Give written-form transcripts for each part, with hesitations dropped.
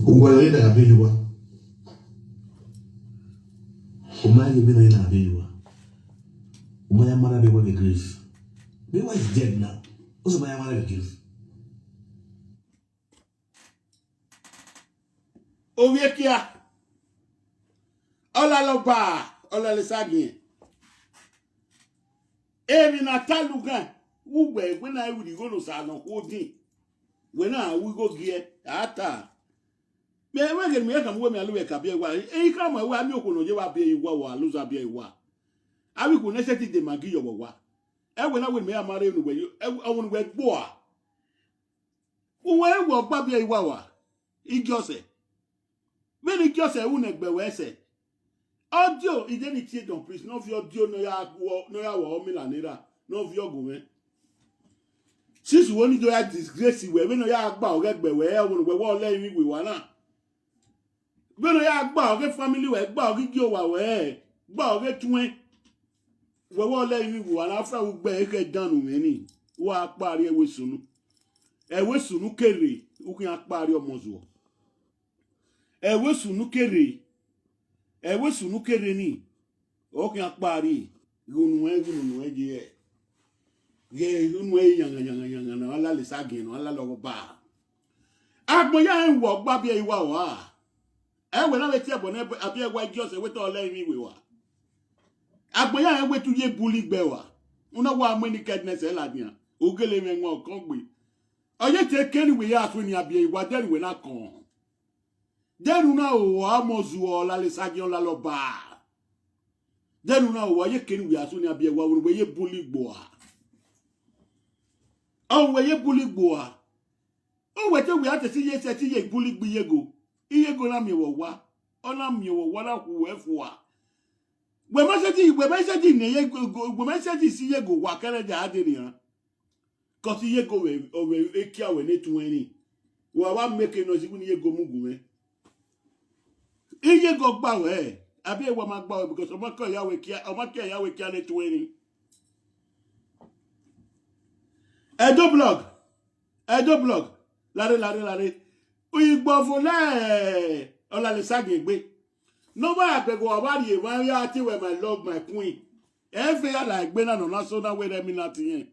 Ugwale na abiwa. Umaye bina ina abiwa. Umaya mara bewa the grief. Bewa is dead now. What's Umaya mara the grief? Oviekia. Ola loba. Ola le sagien. Emi na talugan. Ugbe when I would go to salon holding. When I will go gear. Ata. Me wege me ka mwe me alu e ka bia wa e ka ma wa mi okuno je wa bia iwa wa luza bia iwa abi ku neseti de magi yo wa e we na we me amara enu we awon we gbo a uwe wo gba bia iwa wa igiose me ni giose u na gbe we se audio ide ni tie don please no fi audio no ya wo mi la nira no fi ogun me sis wo ni do ya disgrace we no ya gba o gbe we awon we wo le mi we wa na beno ya gba oge family we gba oge gi owa we gba oge tun we wo le yin wo ala fra wo gbe ke danu me ni wa pari ewe sunu kere ukin apari omozo ewe sunu kere ni ukin apari gunu e je ye gunu e yanga na ala le sagin no ala lo ba agbo ya en wo gba bi iwa wa ewe na weti abo na abi egwa just weta ole mi we wa agbo ya en wetu ye buli gbe wa una wa many kindness e ladian ogele me won kan gbe oye te keni we ya so ni abi iwa deri we na kan denu na o amozu o la le sagion la lo ba denu na o ye keni we ya so ni abi iwa we ye buli gbo a o we ye buli gbo a o we te we ate si ye se ti ye buli gbo ye go iye go na mi wo wa ona mi wo wa la ku efu a we message ne ye go message si ye go wa kere ja adiri han ko si ye go we o we ekia we ne 20 wa wa make no si ni ye go mugu me iye go gba we abi e wa ma gba we because o ma ko ya we kia o ma ke ya we kia ne 20 edo blog lare Igbo fole ola le sage gbe no ba agbego abari e wan ya ti we my love my queen e fe ya la gbe na no so na we reminat yen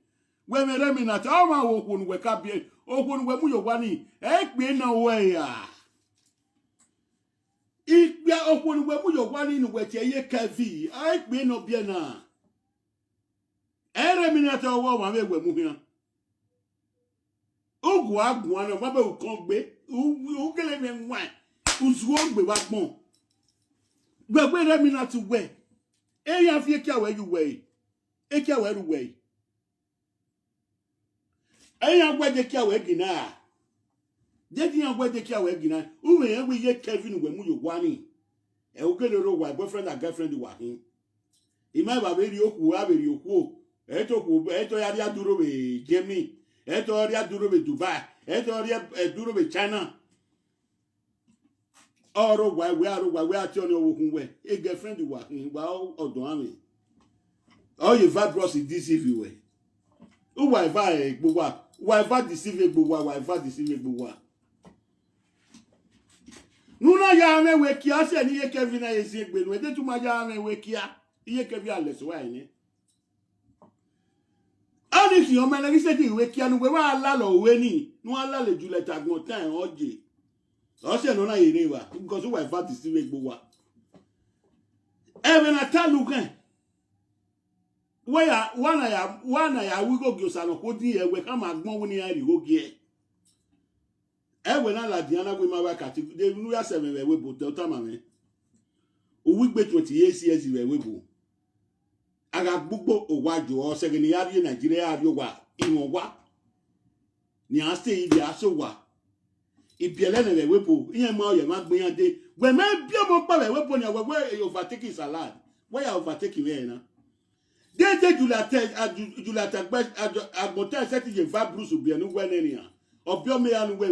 we me reminat o ma wo kun we ka bi o kun we mu yo wa ni e pe na we ya igba o kun we mu yo wa ni we ti ye ka vi e pe no bi na e reminat o wo ma we mu hian ogun agun ana ma be o kan gbe o gele me nwa uzuo gbe wa gbon gbegbe re mi na ti we e ya fi kia we you we e kia we ru we e ya gbe de kia we gina je di ya gbe de kia we gina u me yan we ye Kevin we mu yo wani e o gele ro wa boyfriend and girlfriend wa hin e ma ba be ri oku a be ri oku e to ya ria duro be Germany e to ria duro be Dubai e to ria duro be China oro we ati oni owokun we e girlfriend wa hin wa odun ami o ye va bros deceive we u wa va gbogbo wa va deceive gbogbo nuna ya me we kia se ni ye Kevin na ye se gbe nu e de tu ma ya me we kia iye Kevin ales wa ni ani ki o me le se ti we kia nu we wa la lo we ni nu ala le ju le tagbon tan oje o se no na ire wa because we va deceive gbogbo even atalukan we ya wana ya we go gyosa no ko di ewe ka ma gbon wo ni ari ogie ewe na la diana we ma wa kati de nu ya 7 we bo to ta ma me o wi gbe 28 years we bo aga gbugbo owajo o se ni ari Nigeria ari wa iwon wa ni a stay ibi aso wa ibiele na wepo iye ma oye ma gbe yan de we me bi mo pa wepo ni we overtake salad we ya overtake we na de julata gbe agbote se ti je va bruce bi enu we ni an obi o me anu we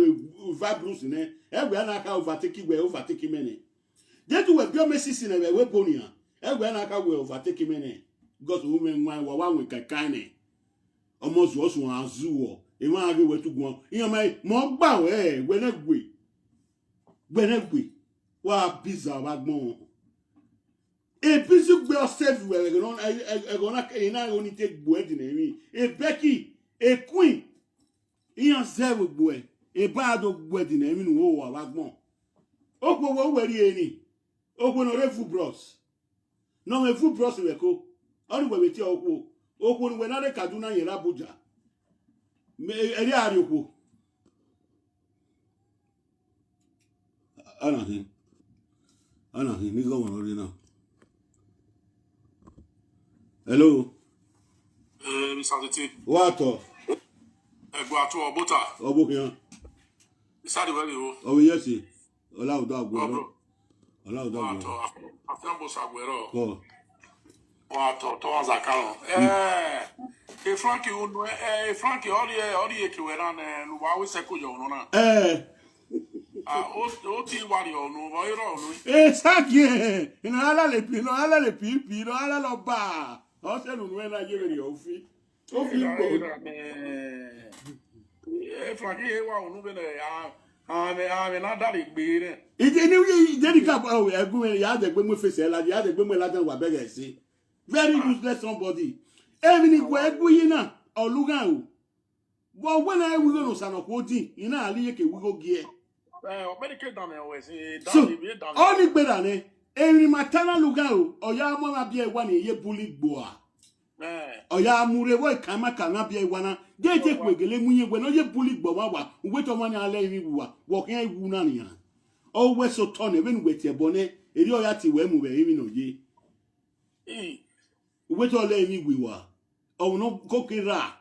va bruce ne e we na ka overtake me ne de tu we bi o me sisi na wepo ni an e we na ka we overtake me ne because we me nwa wa we kankan ne omo zo so azu o e ma age we tu gun iyan mai mo gba we na gwe Benegwe. Wa bizarre wagbon. E bisu gbe yourself we gonna ina only take boy di nemi. E Becky, e Queen. Iyan zero boy. E bado boy di nemi nu wo wagbon. Okwo wo weri eni. Okwo no refu bros. No me fu bros we ko. Oni we ti okwo. Okwo ni we na re Kaduna yen Abuja. Me eri ari okwo. Anahin, ni go on already now. Hello. Mr. Atiti. What? Go to Obota. Obukian. Is that the way you? Oh yes, Ola Oda Agwero. Ola Oda What? Agwero. After Agwero. Go. What? Thomas Akaro. Frankie, Frankie, all the equivalent, and why we say Kuyo, Oti wario no voiro no. Saki. Ino ala le pipi, ino ala lo ba. O se nu we na je we ofi. Ofi go. Frankie wa onu be na na dari gbe re. Ije ni dedika egun ya de gbe mo face la ya de gbe mo la den wa bege si. Very useless somebody. Even if we egun yin na olugan o. But when I we go no sanoko din, ina ali ye ke we go gie. So, only better ne. Eri matana lugan o ya mo ma bia ewa ne ye bully gboa. Oya mure wo kama bia ewa na. De je kwegele munye gwe no ye bully gboa wa. We to mo ni ale wi wa. Wo kan ewu na ni ya. O we so to ne we nu we tie bone. Eri oya ti we mu be emi no ye. We to le wi wi wa. O no kokira.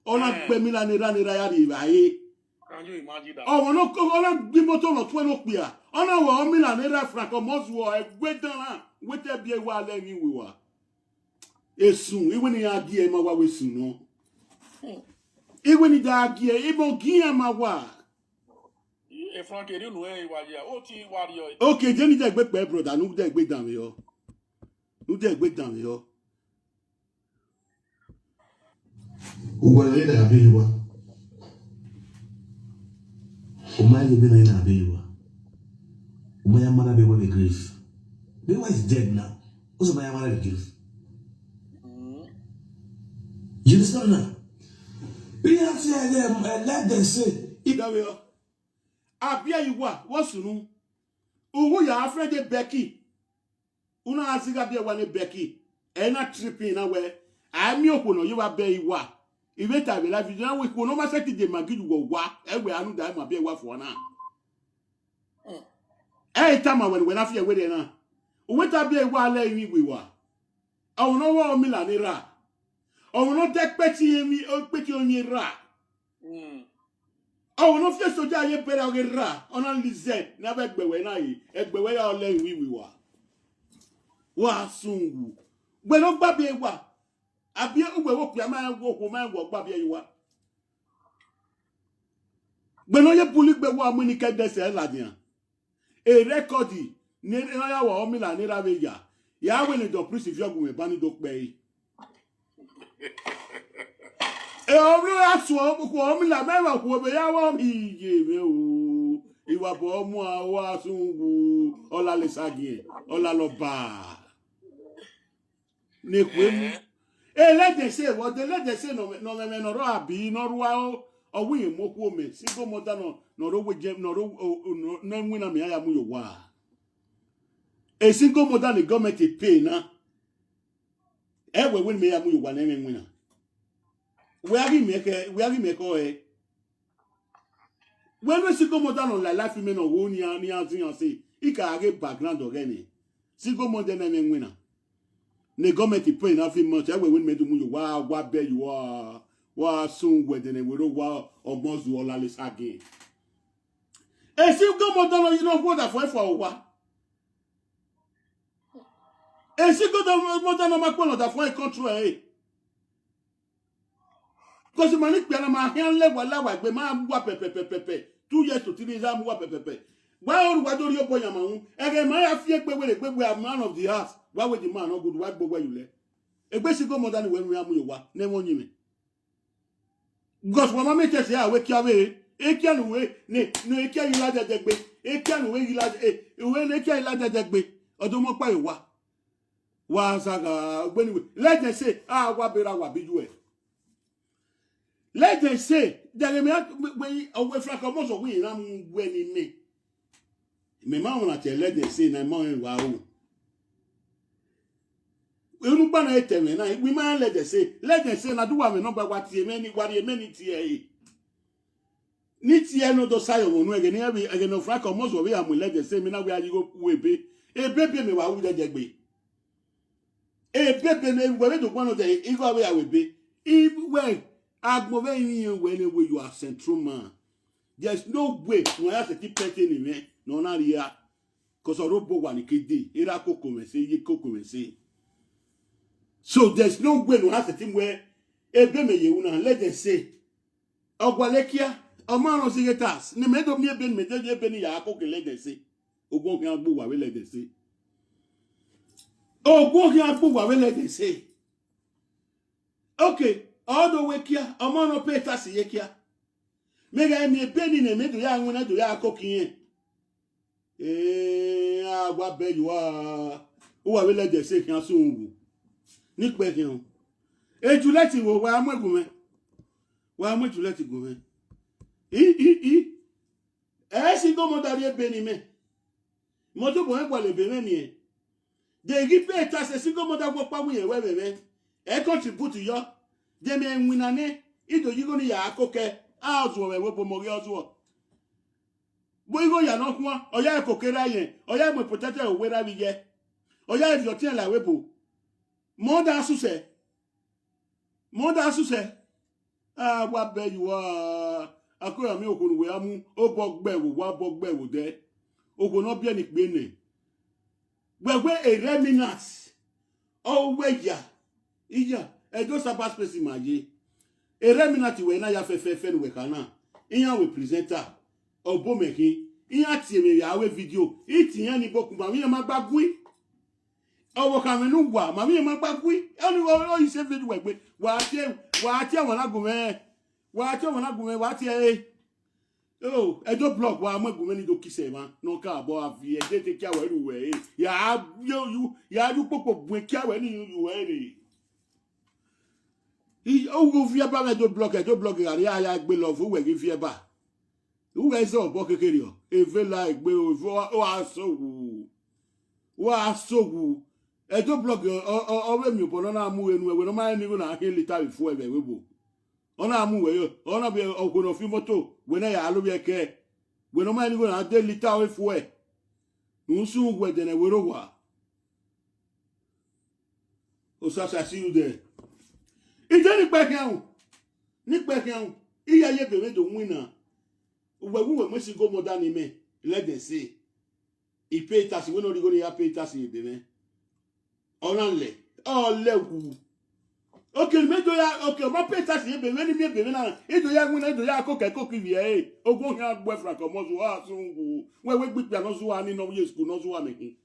Ona gbe mi la ni ra ya ri ba ye. Can you imagine that? Oh, no, on a motor no 12 beer. On our Milan era franco Moswo, a wait down with a beer while we were. It's soon, even in our gear, my way soon, no. Even in our gear, even gear my wa. If Frankie didn't know where you are, OT warrior. Okay, then you take back, brother. No, they wait down here. No, they wait down here. Who will let that be one? Umaya bina ina abewa. Umaya mara bewa the grief. Bewa is dead now. What's Umaya mara the grief? You understand now? We have to let them say. Igawe. Abia iwa. What's no? Uwu ya afraid de Becky. Una asiga bia wane Becky. Ena tripping na we. Ami okuno you are be iwa. Iwe ta be la video na we ko no ma set de magi wo wa ewe anu da ma be wa fo na time when afia we de na we ta be wa la wi we wa awon no wa o mi la ni ra awon no de peti emi o peti omi ra awon no fie soja ye pere o ra ona lize na be gbewe na yi egbewe ya o la wi we wa sungu gbe no gba be wa abia ugbe wo pia ma wo gba bia yiwa gbe no ye puli gbe wo amuni ke dese la dia e recordi ni na ya wo mi la ni ra be ya we ni do priest if you go me bani do pe e o aso ko mi la me wa ko be ya wo mi ye me o iwa bo mu awa sungu ola le sagi ola lo ba ne kwemu let them say what they let them say no ro abi no ruwa o wi moku me single mother no ro we no ro na nwina me ya mu yo wa a single mother the government pay na e we win me ya mu yo wa na nwina we are make o when we single mother no like life me no wo ni an say e ka get background already single mother na nwina the government pay na fi much we win me do mu yo wa be you are wa soon we den we ro wa almost do all this again e single mother no you know what that for wa e single mother no ma ko that for control because money pe na ma hian le wa gbe ma wa pepe 2 years to 3 years am wa pepe why or wa do ri obo yama hu e ma ya fi pe we are man of the house why would the man not good why gbogbo you le egbe single mother ni we nu amu yo wa na won yin me because when mama tell say we kia we e kia nu we ne e kia yin la jejegbe e kan we ila we le kan ila jajagbe odun mo pa iwa wa Saga ogbeni let them say wa bera wa biju e let them say Jeremy we owe flaka mo so we ran we ni me ma won ati let them say na mo wa o enu pa na eteme na we man let them say na do wa me no gba wa tie me ni tie ni tie no do sayo wonu ege ni ege no flaka mo so we am let them say me na we ayigo webe ebebe me wa wu jegbe ebebe me we do gbonu de igo we awebe we agbove yin we ne we you are central man there's no way no ya se keep petting in me no na ria cause orobo wa ni kede ira koko me se ye koko me se so there's no way no ya se team where ebe me ye una let them say ogwalekia omaro sigetas ni me do mi ebe me je ebe ni ya koko let them say ogbon kan agbo wa we let them say ogbon kan agbo wa we let them say okay all the way kia omaro petas ye kia mega mi beni ne me do ya nwena do ya kokin agwa be you o wa we let them say kan so nwu ni pe kin eju lati wo wa amogun me eju lati gun me si go mo dari beni me mo to bo en kwa le beni ni de gi petas si go mo da gbo pa mu yen we me contribute yo de me nwina ne ido yigo ni ya akoke azu we bo mo ri ozu bo igo ya no kun oya kokere ayen oya mo potato we ra bi je oya if your tin la we bo mo da suse wa be you akoya mi okunu we amu o bo gbe wo de ogo no bi eni pe ni gbegbe a remnants o we ya iya ejo sapa space maye a remnant we na ya fefe we kana iyan we presenter obomekin iyan ti eme ya we video itiyan ni boku ma mi ma gbagui owo kamenu wa ma mi ma gbagui oni o ise video we gbe wa ti awon lagun me wa ti ejo blog wa amagun ni do kise ma no ka abo afi eje te ki awe ru we ya you popo bun ki awe ni you we ni go fi aba me do blog ya gbe love we gi fi eba who guys obo kekere o eve la igbe o asogu ejo blog o we mi obo na amu enu ewe no ma ni go na hin liter before ebe we bo ona amu we yo ona be ogono fi moto we na ya lo bi eke we no ma ni go na de liter we fu e nsu we de na we ro wa o sa see you there ije ni pe kan iya ye be do wina we mo si go mo da ni me let them say he pay tax we no go ya pay tax e be me ona le wu okay me do ya okay mo pay tax e be me ni me be me na e do ya wina e do ya ko ki vie ogun ya gbo fra ko mo so wa sun wu we gbi pia no so wa ni no ye school no so wa me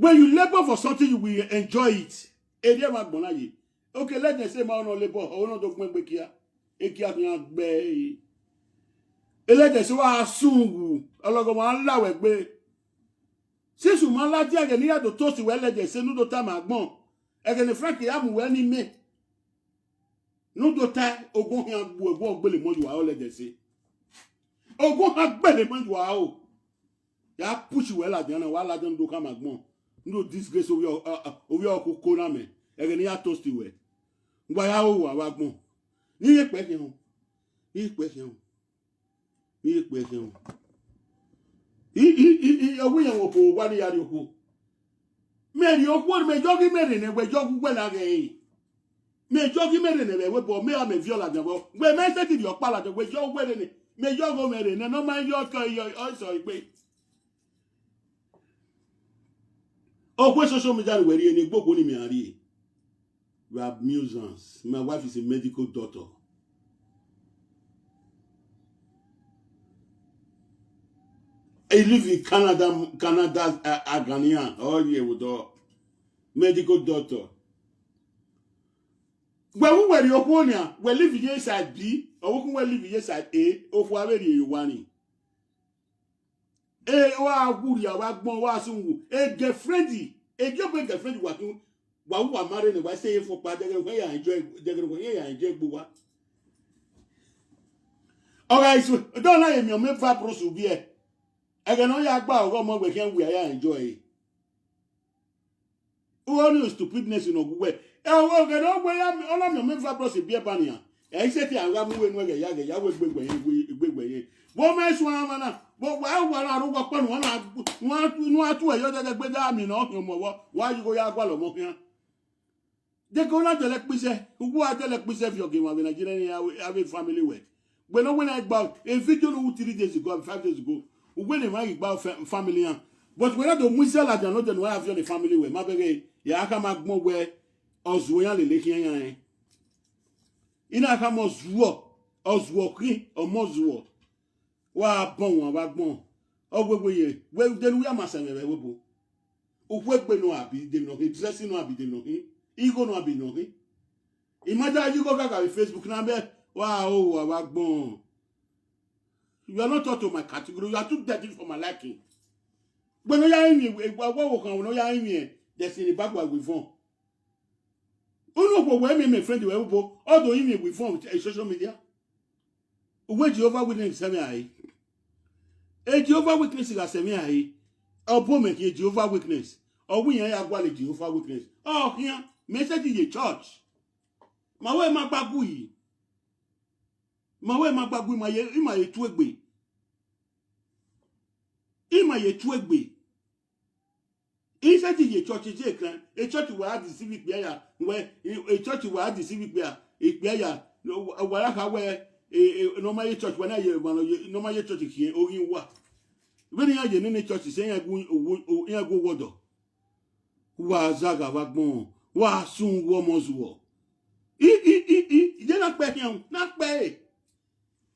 when you labor for something, you will enjoy it. Okay, let them say, my own labor, I want to go back here. Let them say, I soon. I love my law. Since you man like that, you to toast well, let them say, no time at bon. Again, frankly, I'm well in me. No time, or go here, walk belly more, you are all let them say. Oh, go have belly when you are out. Ya push well at the end while I don't do come at bon. No disgrace over your kokona me egeni ya toast we ngba ya o wa gbon ni pe kiun owo yan opo wa ni yari opo me ri opo me jogi mere ne we jogu gbe la ge me jogi mere ne we bo me am viola de bo we me se ti yo pala de we jogu mere ne me jogo mere ne no ma yo ko yo so ipe social media were any gbogbo ni mi ari. We have musicians. My wife is a medical doctor. I live in Canada, Ghanaian. All year with a medical doctor. When we were the Oponia, we live inside B. Owu kun live yes at A, ofu aberi you wani. Wa guri ya wa gbon wa sunwu. Girlfriend, girlfriend wa marry ni wa say for pa ya enjoy gbo wa. Alright, so don't let me make va prosu bi e. Again on ya gba ogo mo we can we ya enjoy. Only stupidness in ogwe. Again on we ya on me make va prosu bi e bania. E se ti anga mu we nu ya we gbegbe. Bo me so amana. Bo wa na ru gbo ponu nu atu e yo de gbe da mi no hin mo wa yi go ya gba lo mo kan. De go na de le pise. Ugbo a de le pise fi oge mo be Nigeria have family work. When I about a video no 3 days ago, 5 days ago, when I about family, but when I don't muscle like I know that I have the family way, my baby, ya come back more where Oswaya the lake. In a come Oswaki or Moswo. Wa bon, wa bon. Oh, we well, then we are massing a rebel. Oh, where no happy, they know him, dressing no happy, they know him, ego no happy, no him. Imagine you go back on Facebook number. Wow, bon. You are not taught to my category. You are too dirty for my liking. When you are in me, when you are in me, there's in the back with phone. Oh no, where my friend you ever although in me with phone social media. Where Jehovah Witness semi aye. A Jehovah Witness is semi aye. Or make a Jehovah Witness. Or we are a Jehovah Witness. Oh, here, message in the church. My way, my bagui. Mawe magbagu ima yetu egbe. Ima yetu egbe. Isa ti ye church je kan, a church will have the civic bear, where a church will have the civic bear, a bear, where no my church when I no my church here, or in what. When you are in any church saying I go water. Wa Saga wagbon, wa sun wo mozuo. Not pay him, not pay.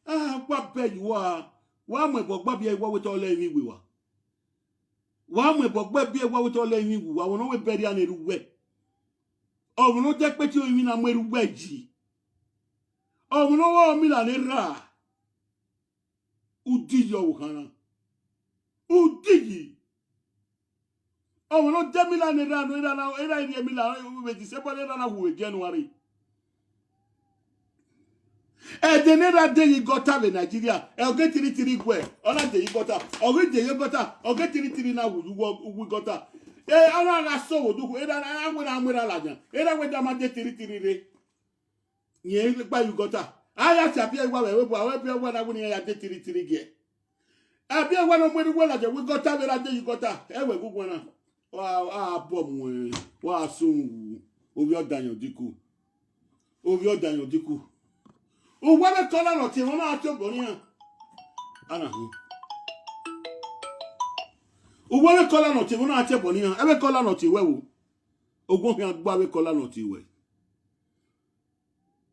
What bed you are? Why my Bobby a what with all me we were? Why my Bobby a what with all me we were? I will not be any way. Oh, no, take pet you in a mere wedgie. Oh, no, Milan ra. Who did your Hannah? Who did ye? Oh, no, Demilan ran, Milan with the separate January. The never day you got up in Nigeria, I'll get 3 where. On a day you got up, or get you got up, or get 3 now we got up. I saw do it. I went on with a lagger. I went down my day 3. Ye, by you got up. I asked a beer while I went at the 3 get. I be one of the well we got up that day you got up. Ever good one. Wow, bomb. Wow, soon. Over your Daniel Diku. Over your Daniel Diku. O wa be tola no ti won ma to bo ni an ana hu o wa be tola no ti won na te bo ni an e be tola no ti we wo ogun fi agba be kola no ti we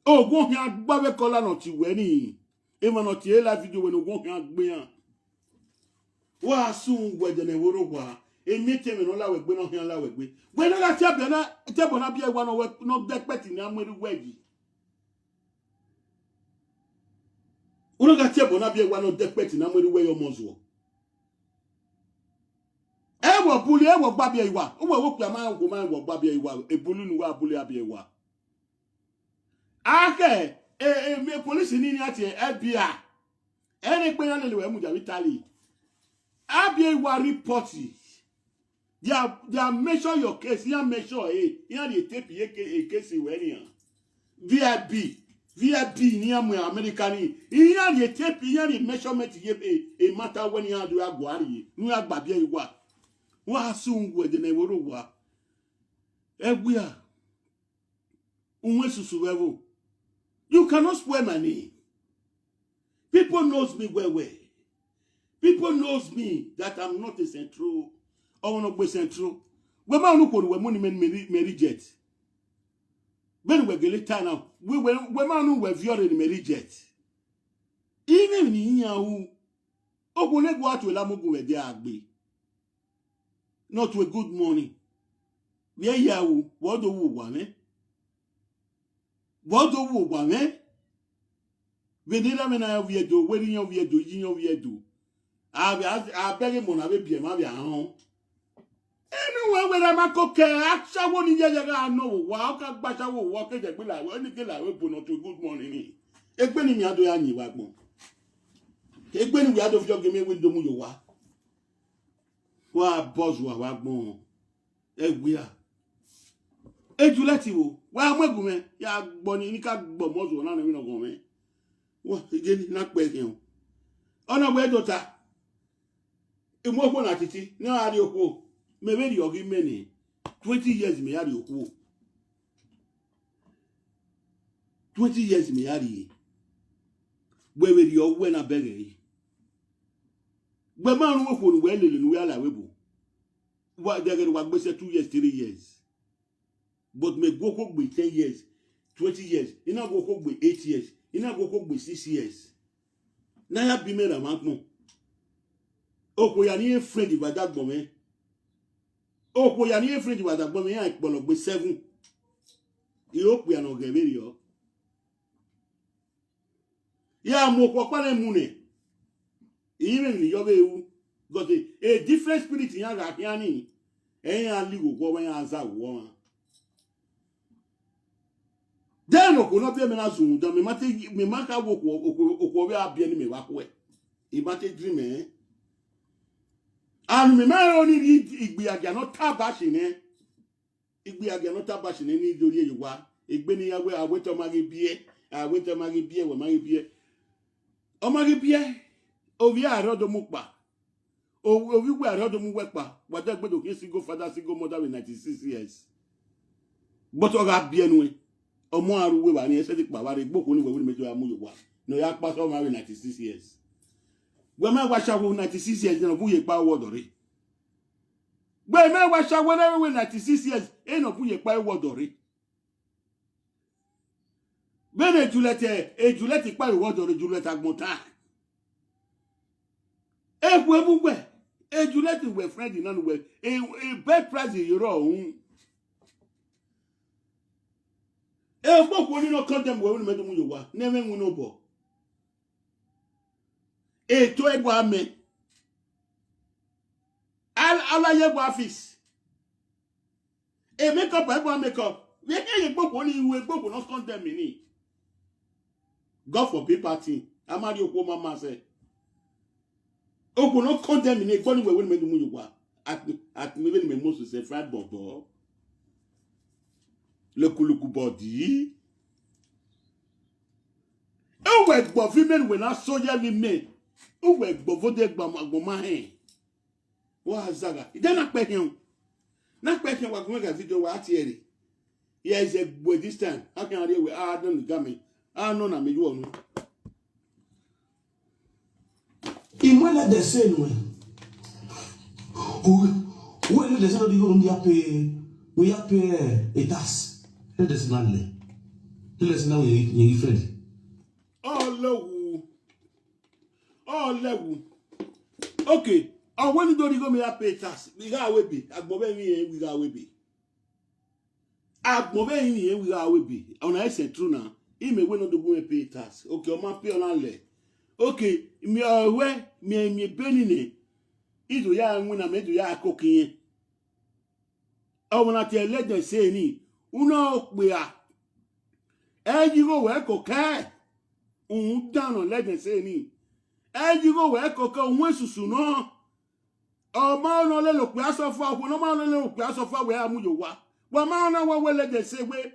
ogun fi agba be kola no ti we ni e mo no ti e la video we ogun fi agbe an wa sun we de ne woro wa e mi te me no la we gbe no fi an la we gbe we no la ti abia na te bo na bia e wa no we no de peti ni ameri we yi. Uno got na be one of the pet in Amway your mozwo. Ewa bully, ewa babia iwa. Uwa whoop your man, woman, or babia iwa, a bully, wa bully abiwa. Ake, a police in India, FBI. Any penalty anywhere, Mujavitali. Abiwa reporty. Ya measure your case, ya measure, ya the tape, a case in VIP ni amu American ni yan ye tape yan ye measurement ye a matter when you do agwari nu agbabia iwa wa sun we de na woro wa egbia unwe susu wewo you cannot spoil my name. People knows me well. People knows me that I'm not a central or no be central we ma nu ko we money me jet. When we get later now, we man were viewed in Merijet. Even in Yahu, Ogunek what will Amogu with the Agbe. Not with good morning. Where Yahu, what do we want, eh? What do we want, eh? Venira mena viedo, wedding of viedo, yin of viedo. I beg him on a baby, my home. Anyway, when I'm a cook, I shall one in Yaga, no, walk up, but I will walk at the villa, anything I will put not to good morning. A penny me ado any wagmo. A penny we had of your game with the Muyowa. Wa Boswa wagmo. We are. Ejuletiwo, wa mwegume, ya boni nika gbomozo na mi no gome. Wa je na pe hin. Ona we dota. Imoko na titi, ni ari oko. Me we di ogi meni. 20 years me ari oko. 20 years me ari. We di owe na bege. Gbe ma run oko ni we lele ni we ala webo. Wa de wa gbe se 2 years, 3 years. But me go cook be 10 years, 20 years. You know go cook be 8 years. You know go cook be 6 years. Na ya bi me na makmo. Oko ya ni friend ba dagbo me. Oko ya ni friend ba dagbo me ya ipolo be 7. Iyo pe ya no gebe yo. Ya mo ko pa le mu ne. Even ni yo be wu. Got a different spirit in ya ga piani. Eyan ligo ko wa ya za wo. Then okono be me na zun dan me maka wo oko we abia ni me wa ko e ma te dream eh and me ma oni igbe agia no tabashi ne igbe agia no tabashi ne ni dori eyiwa egbe ni yawe aweto magi bie we magi bie o magi bie ovi arodo mu pa ovi we arodo mu we pa wa da gbedo kin single father single mother with 96 years but o ga bie nu omo aruwe wa ni ese ti pa wa re gboko ni we mejo amuyo wa no ya pa so ma 96 years we ma wa shawo 96 years no buye pa wodore we ma wa shawo na we 96 years e no buye pa wodore bene ejulete pa wodore julete agbonta e we bugbe ejulete we friend na no we e bed price yoro ohun e gboko ni no condemn we medo mu yowa na me no bo e to egbo ame alaye gbo office e make up we can gboko ni iwe gboko no condemn me ni God for people thing amari okwo mama say okwo no condemn me ni gboni we medo mu yowa at me be me Moses say fried bobo le kuluku body e we gbo women we na soja ni me o we gbo vode gbama hen wa Saga ide na pe hin wa gbo ga video wa atiere yes a boy this time how can I we don game no na me you onu imwela de senwe o le de seno di go ndia pe we ya pe etas le de senale le senale yi friend oh lewu okay when do you go me pay tax we ga we be agbobe mi we ga we be agbobe mi we ga we be ona ese true na ime we no do go pay tax okay o ma pay ona le okay mi we mi beni ne ido ya nwu na medo ya akokin o na te le de se ni uno pe a eji go we ko ke un dano le de se ni eji go we ko ko un susu no o ma no le lo pe aso fo no ma no le lo pe aso fo we amuyo wa ma no we le de se we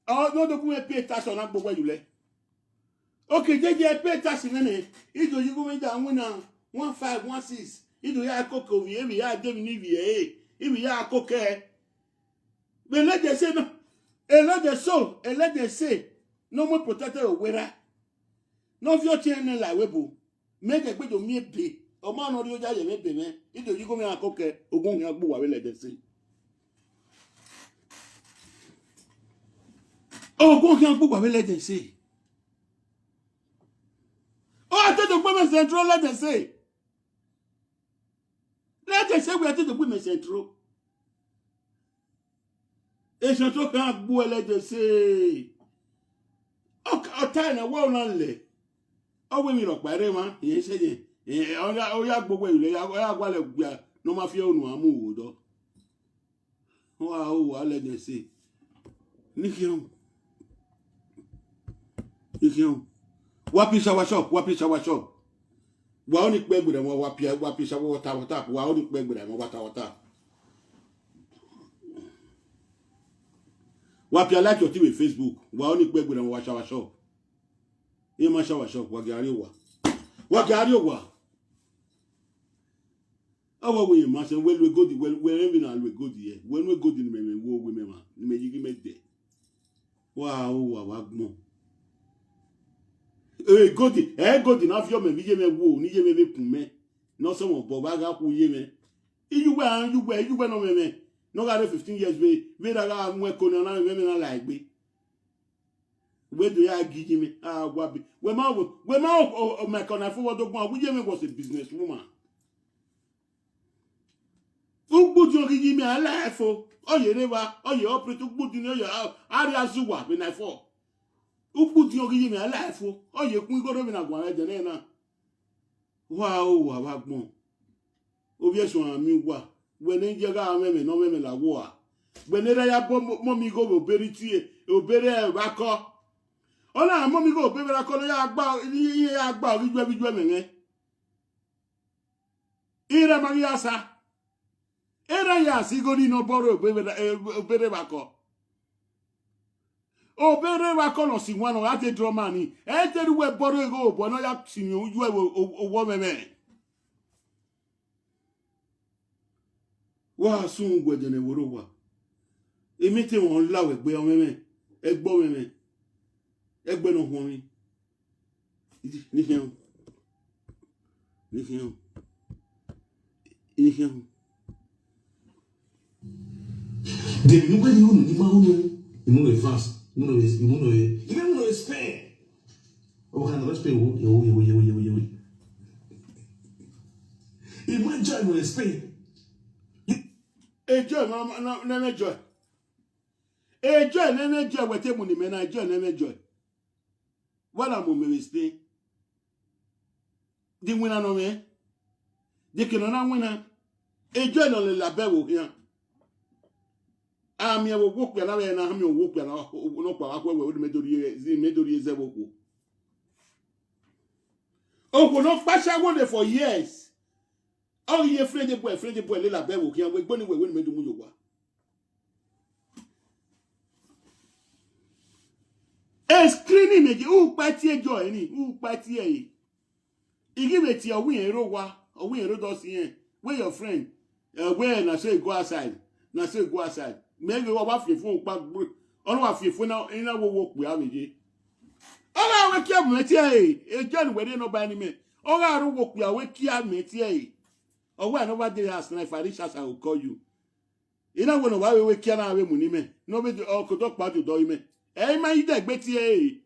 o no do ku e pay tax on agbo you le okay jeje pay tax ne ido yi go me da nwu na 1516 ido ya ko ko wi e ya de ni wi e ya ko ke be le de se no e le de se no mo protected owera no fi o ti en la webo me de gbedo mi be o ma no ri o jaye me be me ido yi go me akoke ogun yan gbo wa we le de se ogun yan gbo wa we le de se o atedo gbo me central le de se we atedo gbo me central e so to kan gbo le de se o ta na wa o na le O we mi ro pare ma yen se je o ya gbogbo ile ya gwa le gba no ma fi onu amu wo do wa o wa le de se ni kion wapi shower shop wa oni pe gbere mo wapi shower water tap wa oni pe gbere mo water wapi I like your team with Facebook wa oni pe gbere mo wa shower shop e ma shower shop wa gari wa awo we ma se we godi we even na we godi here we godi ni me wo we me ma ni me yigi me de wa o wa gbon godi na fio me bi ye me wo ni ye me be kun me no so mo bo ba ga ku ye me iyugbe no me no ga 15 years we da ga mu eko na me na la igbe we do ya gigi me gwa bi we ma o me ko na fo do gbon we ye me was a business woman ugbuju gigi me ala efo oye rewa oye operate ugbuju ni oye ari azuwa be na fo uputi ogiyi mi alaifo oye kun igoro mi na gwan eje na wa o wa gbon obi esun ami wa we ni je ga meme no meme la wo a we ni ya mo mi go oberi tie obere e ba ko ona mo mi go obere la ko ya gba oriju meme ira ma ya sa era ya sigori no boro obere ba ko obere wa kono si wano ate dromani e teru we boro ego bo no ya sinyo uju e owo meme wa sun gweje ne woro wa emi te won lawe gbe o meme egbo meme egbe no hon mi ni hian de nuwe ni ma unu imuno France imuno Spain o kan Spain yo imuno joy no Spain ejo na mejo wete mu ni me na ejo na mejo wala mo me Spain di wina no me di kino na wina ejo no le labewo hian ami wo gbo na we na ami wo pe na no pa wa we medori ezebo ko o no pasha wo for years o ye friend boy le labewo kian we gbo ni we medu mu yowa e screening meji u pa ti ejo ni u pa ti e igibe ti owin ero do si yen we your friend we na say go outside maybe wa fi fun pa onu wa fi fun na ina wo pe ameje ola we ki ameti ejo ni we no ba ni me ola ru wo pe awe ki ameti owo no ba dey as na farisha I will call you ina wo no wa we ki na we mu ni me no be o ko to pa do ime ma ide gbe ti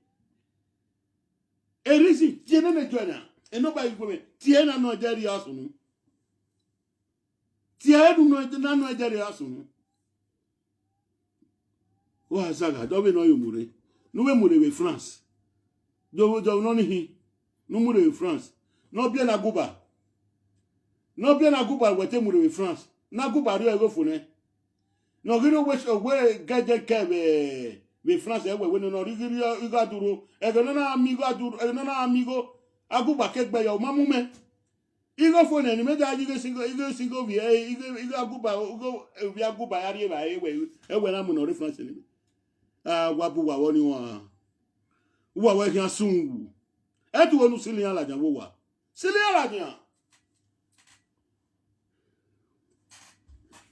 erisi ti na jo na no ba igbo me ti na no jeri asunu ti edu no jeri asunu wa Saga do be no yomure no we mure we France do no ni hi no mure we France no bien na guba wete mure we France na guba ri ego fune no giro we gaje kebe we France we no ri iga duro ego na amigo aguba kegbe yo mamume igo fone ni meja igo singo bi igo aguba bi aguba yari ba ewe na mu no ri France ni wabu wa woni wa we kan sunwu etu wonu sili alajan wo wa sili alajan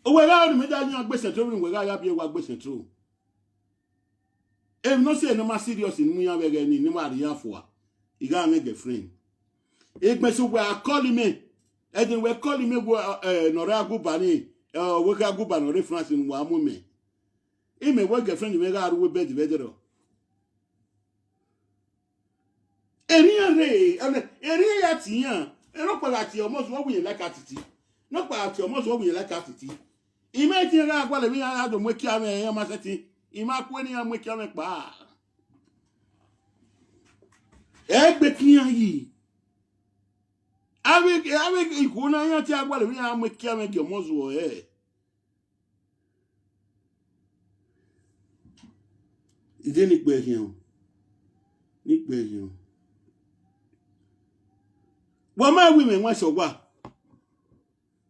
o we ga oni meja ni agbese to rin we ga ya bi wa agbese to em no se no ma serious ni mu ya we ni ma ri afo iga an girlfriend igbesu we call me edin we call me go no ra aguba ni we ga aguba no reference ni wa mu me ime we girlfriend me ga aru we bed vedero eri ya tiyan ero pa ti omo so wo yin like Atiti no pa ti omo so wo yin like Atiti ime ti ra agba le mi ado mo ki ame yan ma seti ima ku eni yan mo ki ame pa Egbe kian yi. Avec ikuna yan ti agba le wi an me kia me ge mozo e. Ide ni pe kian. Ni pe kian. Wa ma wi me wa so wa.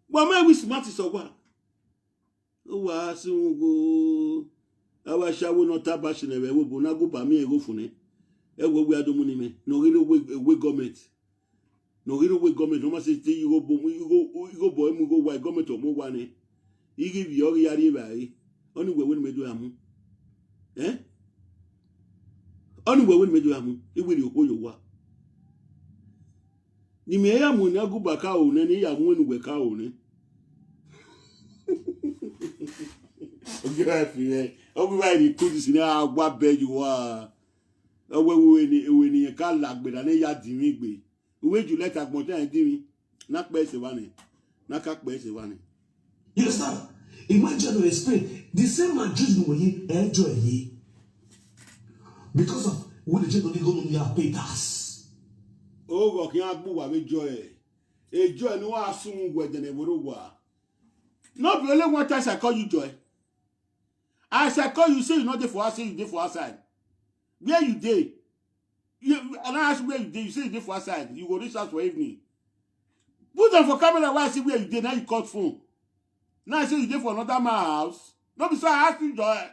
Wa ma wi smart so wa. O wa sun go. Awa shawo no tabashi ne we bo na go ba mi e go fune. E go we adomu ni me. No really we government. No really we government. No ma say you go boy mu go why government o mo wa ni. You give your yari bai. Only we me do amu. Eh? Only we me do amu. E we yo yo wa. Ni me ya mu na go baka o ne ni ya mu enu we ka o ne. Okay, fi. Everybody could this na agwa be you wa. We ni ka lagbe da ne ya di mi gbe. We ju let agbon tan di mi. Na pe se wa ni. Na ka pe se wa ni. You understand? Imagine you explain the same man just no ye enjoy ye. Because of when the children go no ya pay tax. O go ki agbu wa we joy. E joy ni wa sun gwede ne woro wa. No be only one time I call you joy. As I call you, say you not there for outside, you there for outside. Where you there? And I ask where you there, you say you there for outside. You go reach out for evening. Put them for camera while I see where you there, now you call phone. Now I say you there for another man's house. No be so I ask you joy.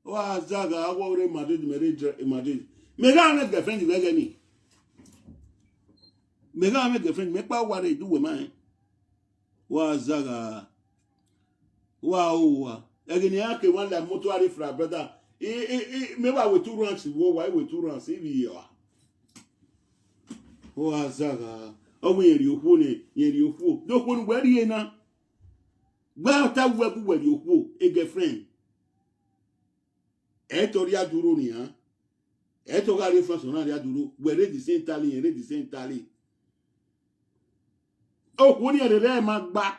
Oh, Saga, I want to Madrid. Me ga make girlfriend you get me. Me ga make girlfriend, make pa what they do with mine. Wa Saga. Wow. Again, yake one like mortuary for brother. Maybe with 2 rounds, why with 2 rounds every year. Oh, Saga. Oh, when you phone, you fool. Don't want where you na. Well, that web where you fool, a girlfriend. Etoria duro ni ha. Etoga reference on area duro. Where the same tally and read the same tally. Oh, when you are there, magba.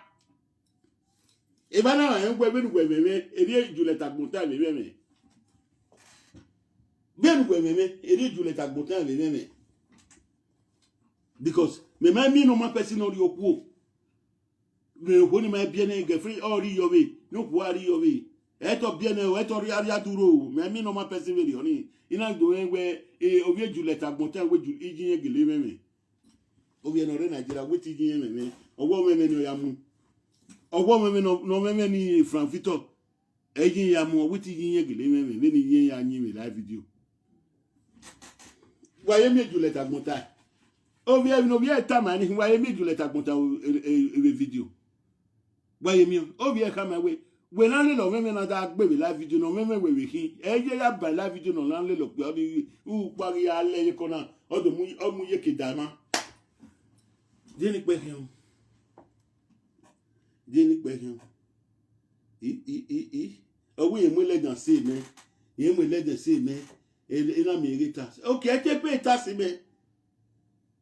If I know I am going to me, you let a good time with me. Then you let a good time with me. Because me my me no my person or your quo. Me when my bien girlfriend or your way, no worry your way. Eto bien eto ria duro. Me no my person with you. Ina doing where obie you let a good time with you eating gele me. Obie no re Nigeria with eating me. Owo me no yamu. Owo me no me ni Franfito ejin ya mo witi yin gele me ni yin ya yin me live video wa ye me ju leta gbonta o bi e no bi e ta ma ni wa ye me ju leta gbonta e video wa ye mi o bi e ka ma we na le lo me na da gbe live video no me we kin e je ya ba live video no la le lo pe o ni u pari ale ko na o do mu ye ke dama je ni pe hin Jenny Beckham. Oh, we will let them see me. You will let them see me. In America. Okay, I can pay tax me.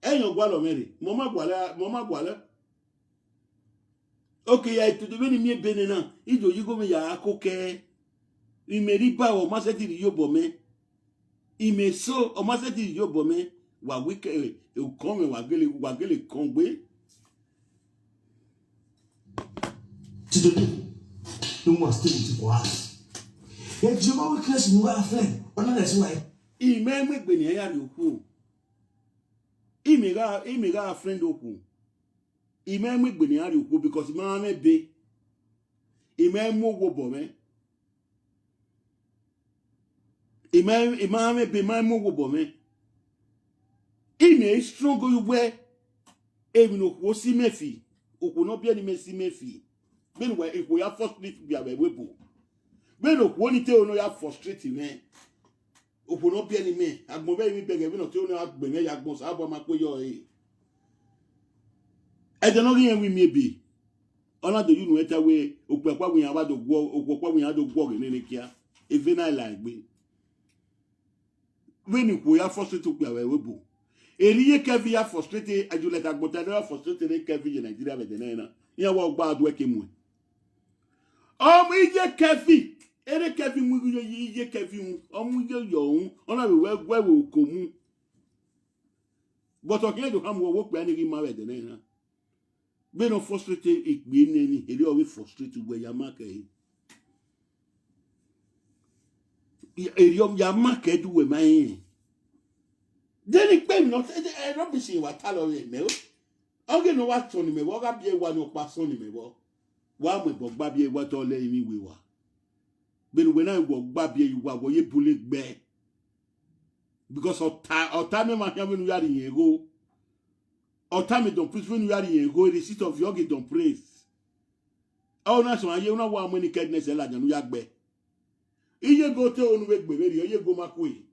And your guala, Mary. Mama Guala. Okay, I to the very mere benena. You go me ya coke. You may ripa or massati yobo me. You may so or massati yobo me. What we can come and wagele conway. You must take it to us. Yet you always class you are a friend. That's why. He may make when you are your fool. He may a friend of who. He may make when you are your fool because mamma be. He may move over me. He may be my move over me. He may strong you wear. Even who see me fee. Who will not be any messy me fee. Meanwhile, if we are frustrated, we are a webo. When no quality or no, you are frustrated, man. If we not be any man, I'm more very big, even if you know how to be a boss, I'll buy my way. I don't know where we may be. Honor the you know it away, or what we have to walk, or what we have to walk in any care. Even I like me. When we are frustrated, we are a webo. A real Kevin are frustrated, and you let a botanera frustrated Kevin in Nigeria with the nana. You walk bad working with. Ije Kefi ere kevi mu ye kevi mu omu ye yo un ona we komu but okin do kam wo pe ani ri ma we de na be no frustrate igbe neni eri o we frustrate we ya ma ke eri o ya ma ke du we mai deni pe no e no be se wa ta lo we me o oge no wa ton me wo ga bi e wa no pa son me wo wa mo bo gba bi e wa to le mi we wa be no we na wo gba bi e wa wo ye bule gbe because ota me ma hia me no yari yen go ota me don praise when you yari yen go the seat of your get don praise oh na so aye una wa mo ni kedness e la jan no ya gbe iye go te onu we gbe beri iye go makwe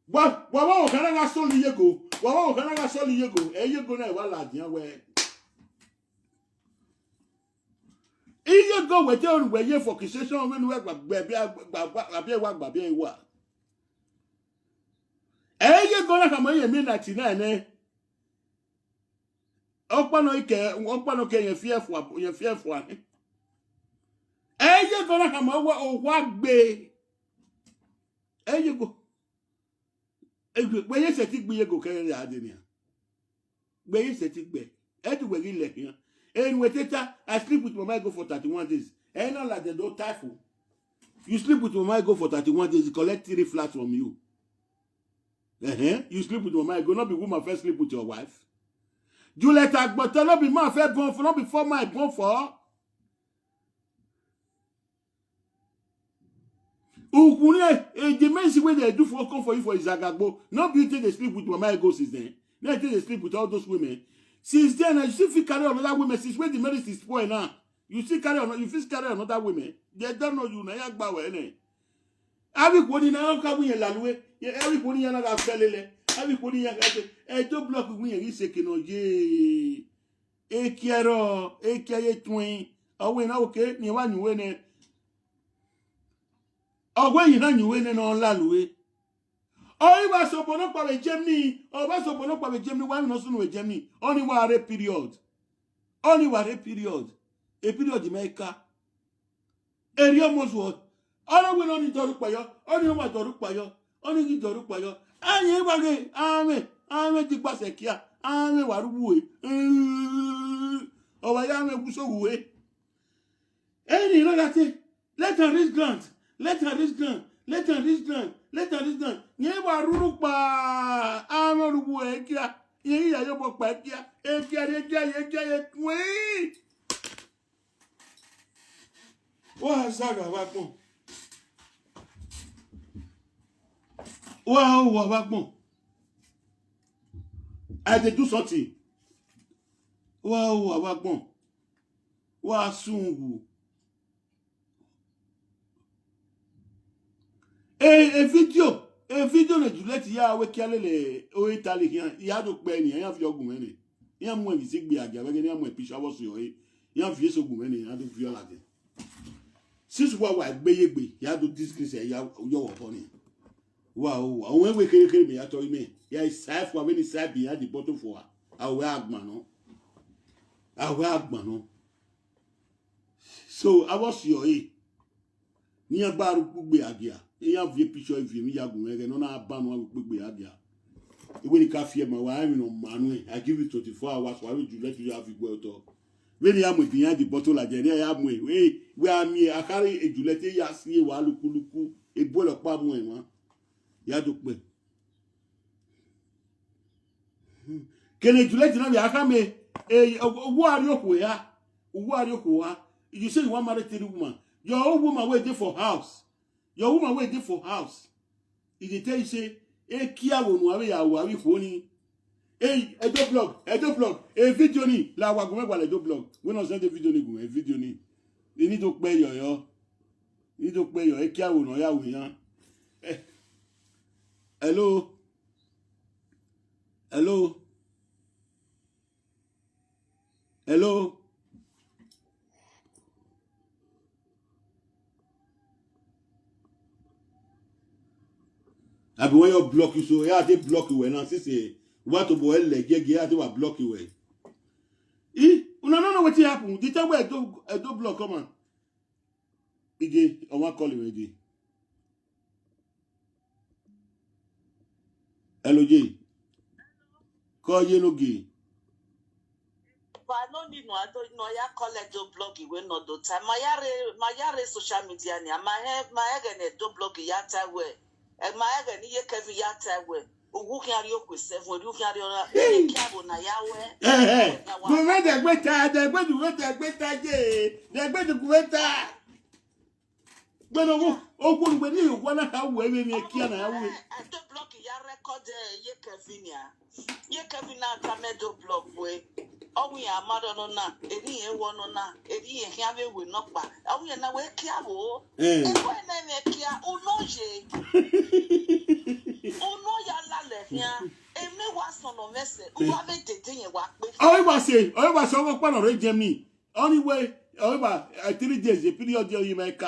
wa o kana ga so li yego wa o kana ga so li yego e yego na e wa la jan we iye go we te onu we ye for accusation when we gba bi wa eye go na kama ye mi na ti na ne okpano ke ye fiefo ani eye go na kama wa gbe eye go we ye se ti gbe ye go ke ya de ni gbe ye se ti gbe e du we le yan en we teta I sleep with mama go for 31 days e na la de do typhoon you sleep with mama go for 31 days collect 3 flats from you. You sleep with your man, go not be woman first sleep with your wife. You let her but not be man first born for not before my born for. The men way they do for come for you for Izagagbo. Not beauty they sleep with your man go since then. Now they sleep with all those women. Since then, you still feel carry another women. Since when the marriage is spoiled now, you still carry on. You feel carry another women. They don't know you. Now you agba we everybody na ka buye laluwe everybody yana ga felele everybody ya ga do block buye ri se kino ye e kiaye twin owe na oke ni wa nyuwe ne owe yin na nyuwe ne no laluwe o iwa so bono pa we Germany o ba so bono pa we Germany wa no sunu we Germany only ware period a period America eri almost what Ono we no ni doru payo, oni wa doru payo, oni ki doru payo. Anye wage, ame ti pase kia, ame waruwe. O wa ya me guso we. Any no that let her reach grant. Nye waruru pa, ame ruwe kia. Ye ya yo bo pa kia. E kia ye twi. Wa Saga wa pon. Wow, I did do something. Wow, soon. A video na Juliet ya we kialele o Italy here. Ya do pe ni, ya fi ogun eni. Ya mo mi si gbe aja we ni mo episha wo so yo. Ya fi eso ogun eni, ya do fi ola de. Since wa gbeyegbe, ya do disgrace ya yo wo bo ni. Wow, when we kere me ato me. Ya is safe for when is safe behind the bottom for. Awe agban no. So I was your ni agbaru gbegbe agia. Ya vie picture vie mi yagun ere no na ba no gbegbe agia. Iwe ni ka fie ma wa mi no manu. I give you 24 hours for you let you have go to. When you am behind the bottle like ya am we am I carry ejulete ya sie wa lukuluku e bolo pa mu e won. Ya do pe kene Juliet na bi aka me owo ari oku ya you say you want marry 3 woman your woman wey dey for house e dey tell you say kia wo nu awe ya wo awi fo ni edo blog video ni la wa gun megba le do blog we no send the video ni gun video ni e ni to pe yo kia wo nu ya wo yan Hello. Abi when you block you so ya dey block you now say what to boy legege ya dey wa block you una no know wetin happen the time wey I do block come on Ije, on va call him. Hello, J. Call you no gay. But I don't need no. I don't know. Ya collect do blog we no do time. My yare social media ni. My again do blog ya time we. My again ye Kevin ya time we. Who can you with 7? Who can you na yawe? Go wait the better. The go to wait the better. The go to better. But oh, when you wanna have we me kia na we. I do blog ya record ye Kevin ya. Ye Kevin na come do blog we. Oh, we are mother no na. Edi e wo no na. Edi e hiave we no pa. Oh, we na we kia wo. E ko na me kia unoje. Uno ya la le hia. E me wa so no mese. U wa be tete yen wa pe. Oh, we say we pa no re Germany. Anyway, oh, 3 days a period you make.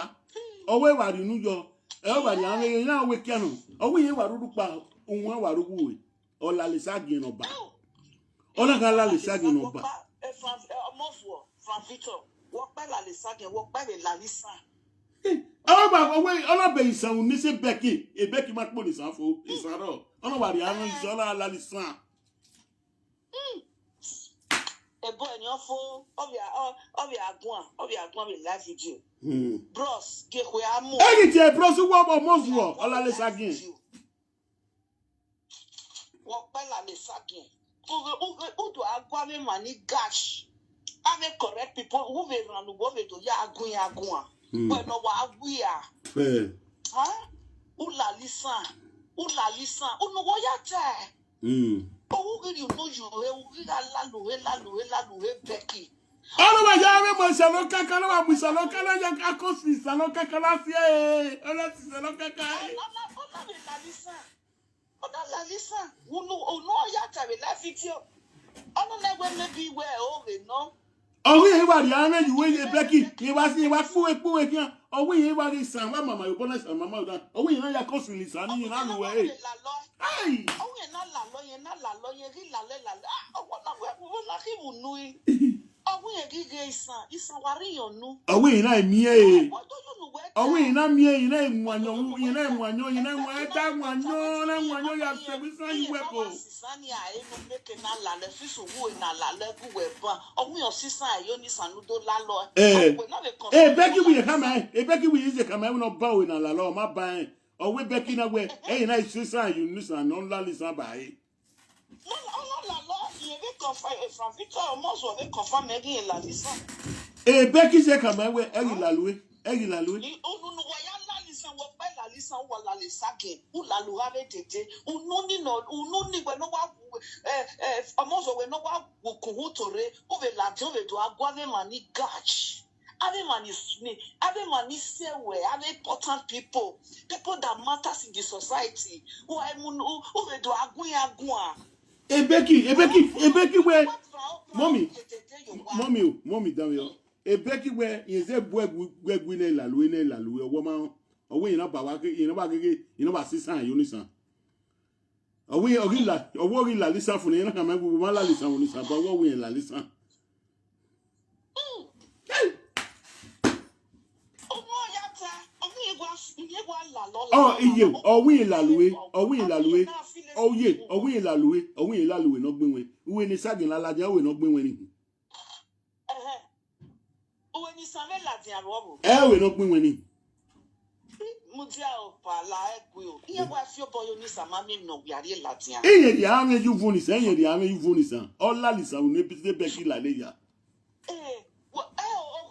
Oh, we wa ri nu yo. E wa ri an e na we kia no. Oh, we wa rudu pa. Unwa wa rugu we. O la le sagi no ba. Ona gala le sagi no ba. From Victor. Walk by la le sagi, walk by la lisa. Oh, but wait, ona be isan ni se Becky. E Becky mat mo ni san fo. Isaro. Ona wa ri anu isola la lisa. E boy ni ofo, obia agun we live video. Bros, ke kwe amu. Egi ti bros wo mo zo. Ola le sagi. Walk by la le sagi. Who do agwa me mani gash? Ave correct people who be run go be to ya agun. When no wa agwia. Huh? Ula listen. Uno go ya te. Oh, you know you la Becky. Ono wa ya me mo salo kaka no wa musalo kala ya akosi salo kaka la fie. Ona si salo kaka. Ona listen. Uno ya te we la video. Ono na we maybe where oh we no. Oh, we wa ri anu you we Becky. You wa pu kian. Oh, we wa ri san wa mama you bonus mama you dan. Oh, we na ya kosi ni san ni na nu we. Ai. Oh, we na la lo ye ri la le. Ah, we na ki unu. Oh, we gi isan wa ri yonu. Oh, we na mi e. Oh, we na mi e na muanyo ta muanyo na muanyo ya se bi san yi we ko. Sani a e no make na la le fisu wo na la le ku we ban. Oh, we your sister ayo ni sanu do la lo. Becky we come Becky we is come we no ba we na la lo ma ban. Oh, we Becky na we na sister you ni san no la listen ba e. No, la lo, you be confirm from Victor almost we confirm again la listen. Becky say come we la luwe. Oh, no, ya la listen wo pa la listen wo la le sake. U la lu ave tete. Unu ni we no wa almost we no wa ku hutore. O ve la jo ve do agwa ve mani gach. Ave mani say we ave important people that matters in the society. Who ve do agwa. Becky we mommy down here. Becky we is a boy we ne la lu wo ma o we na ba wa ke ba sisan yo ni san o we ori la lisa fun ni na ka ma bu ma la lisa woni san ba wo we la lisa oh iye o we la luwe no gbe wen we ni sagin la la ja we no gbe wen ni when you save la dia robo we no gbe wen ni mudia o pa la egbe o iye wa fi obo yo ni sama mi no bi ari la dia iye di ame you voni san o la lisa o ne bi se Becky la le ya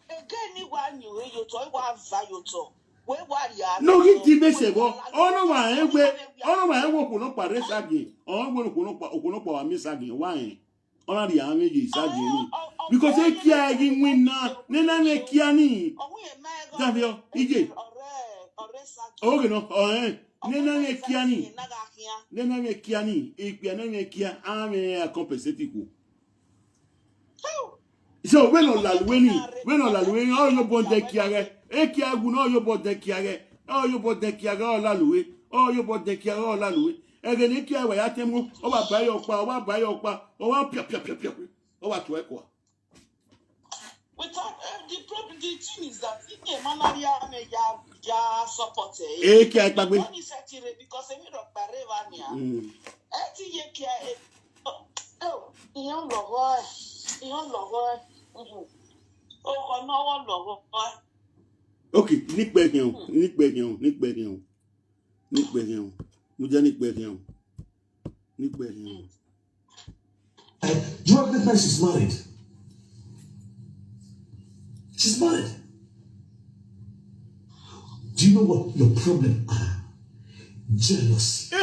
again ni wa nyu yo to wa va yo to we wa ya no gi ti be se bo ono wa enwo ko no pare sagi o wo ko no pa wa mi sagi wa en ona ri ame ji sagi ni because e kia gi win na ne na ne kia ni davio ije o no ne na ne kia ni e pia na ne kia ame compensate ku so we no la luwe o yo bon de kiare e kia gu no yo bon de kiare o yo bon de kiare o la luwe e ge ni kia we ya temu o wa ba yo pa o wa pia o wa to e ko the the thing is that if a malaria ya support Eh, ki ai pagbe. Only setire because emi ro pare wa ni a. Eti ye ki oh, iyan lowo. O ko no wo lowo. Okay, nípẹ̀ yẹn. Mo jẹ́ nípẹ̀ yẹn. Your greatness is married. She's married. Do you know what your problem are? Jealousy.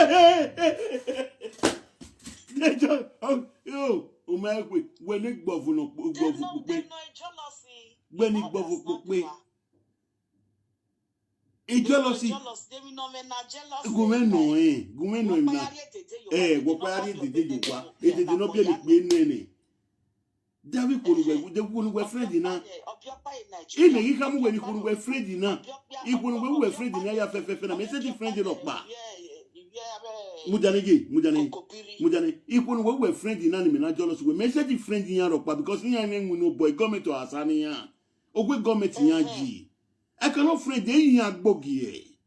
O máa ń pè wẹ́n ní gbọ̀fù pé. Gbẹ́ ní gbọ̀fù pé. Jealousy. Gumeno na. Wo pa ari dede jokwa. Dede no bi mi pe nene. David kunu we friend na. Ine yi ka mu we ni kunu we friend na. Ikunu we friend na ya fefe na me say friend no pa. Mujane. Ikunu we friend na ni me na jealous we me say friend yan ro pa because yan nwe no boy government to asani yan. Ogwe government yan ji. I cannot friend dey yan agbogie.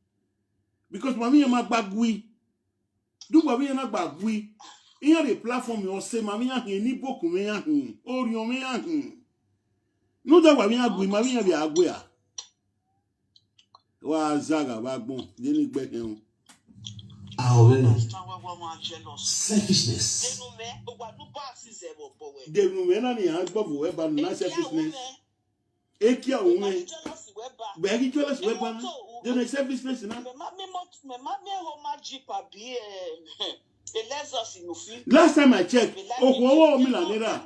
Because mami yan magbagui. Do mami yan magbagui. Iyan the platform yo say mami yan hin ni boku me yan hin. Orion me yan hin. No da mami yan agui, mami yan be agui a. Wa Saga ba gbon, de ni gbe hen. Selfishness. Denu me na ni yan gbovo we ba na selfishness. Ekia unwe. Be agi jealous we ba na. De no selfishness na. Last time I checked, Okwowo Milanera.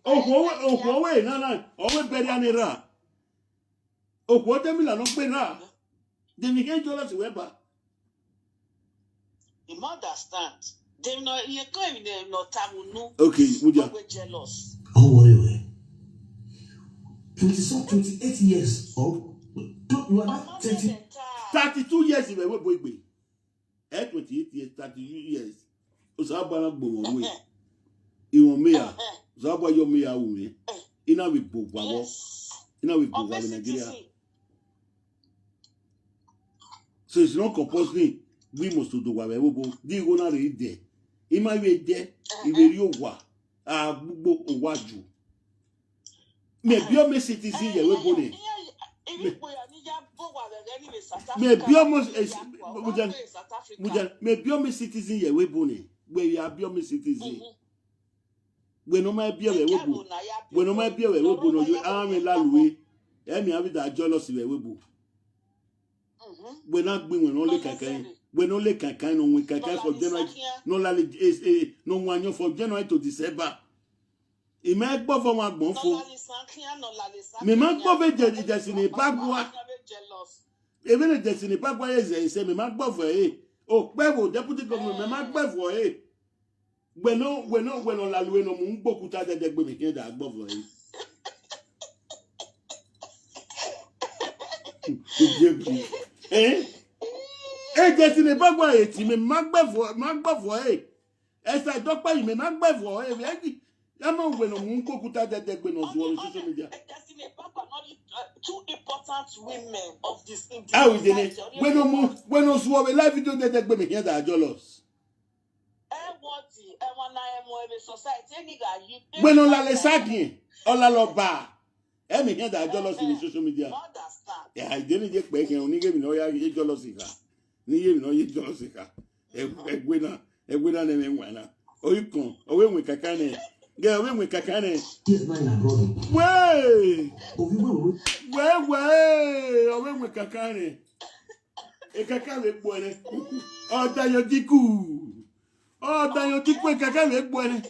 Okwowo Nana, always Berianera. Okwowo Milano Pera. Then you get jealous Weber. You understand? They know you come in there, no tamu. Okay, Mudia. Jealous. Oh, wait. 28 years old. You are not 32 years in the boy. 28 years, 30 years. Osabana Bowe. Iwon meya. Osabwa yo meya ume. Ina we bo babo. Ina we bo babo Nigeria. So it's not compulsory. We must do what we bo. Di go na re de. Ima we de. Iwe ri owa. Gbogbo owaju. Me bi o me citizen ye we bo ni. Me biomo me biomo citizen ye we bone where you are biomo citizen we no ma bia we bu we no ma bia we bu no you am la luwe e mi abi da jealous we bu we na gbin we no le kankan no we kankan for January no la no wanyo for January to December e ma gbo for wa gbon fo me ma gbo fe je ni bagwa even the destiny papa is say me ma gbo for o pe wo deputy governor me ma gbo for we no la luwe no mu ngbokuta de gbe mi kin da gbo for destiny papa ti me ma gbo for e sa dopa me ma gbo for ya no we no mu ngbokuta de gbe no so social media. Two important women of this industry. Ah, we did. When no swore live video de gbe me here da jealous. When no la le sagin, ola lo ba. E me here da jealous in social media. Yeah, I didn't get back and only give me no ya jealous ka. Ni ye no ye jealous ka. Egwe na ne nwana. O yikon, o we kakane. Girl, we kakane. Yes, man, abroad. Way! Way! O we kakane. E kakane bwene. O dayo diku. E kakane bwene.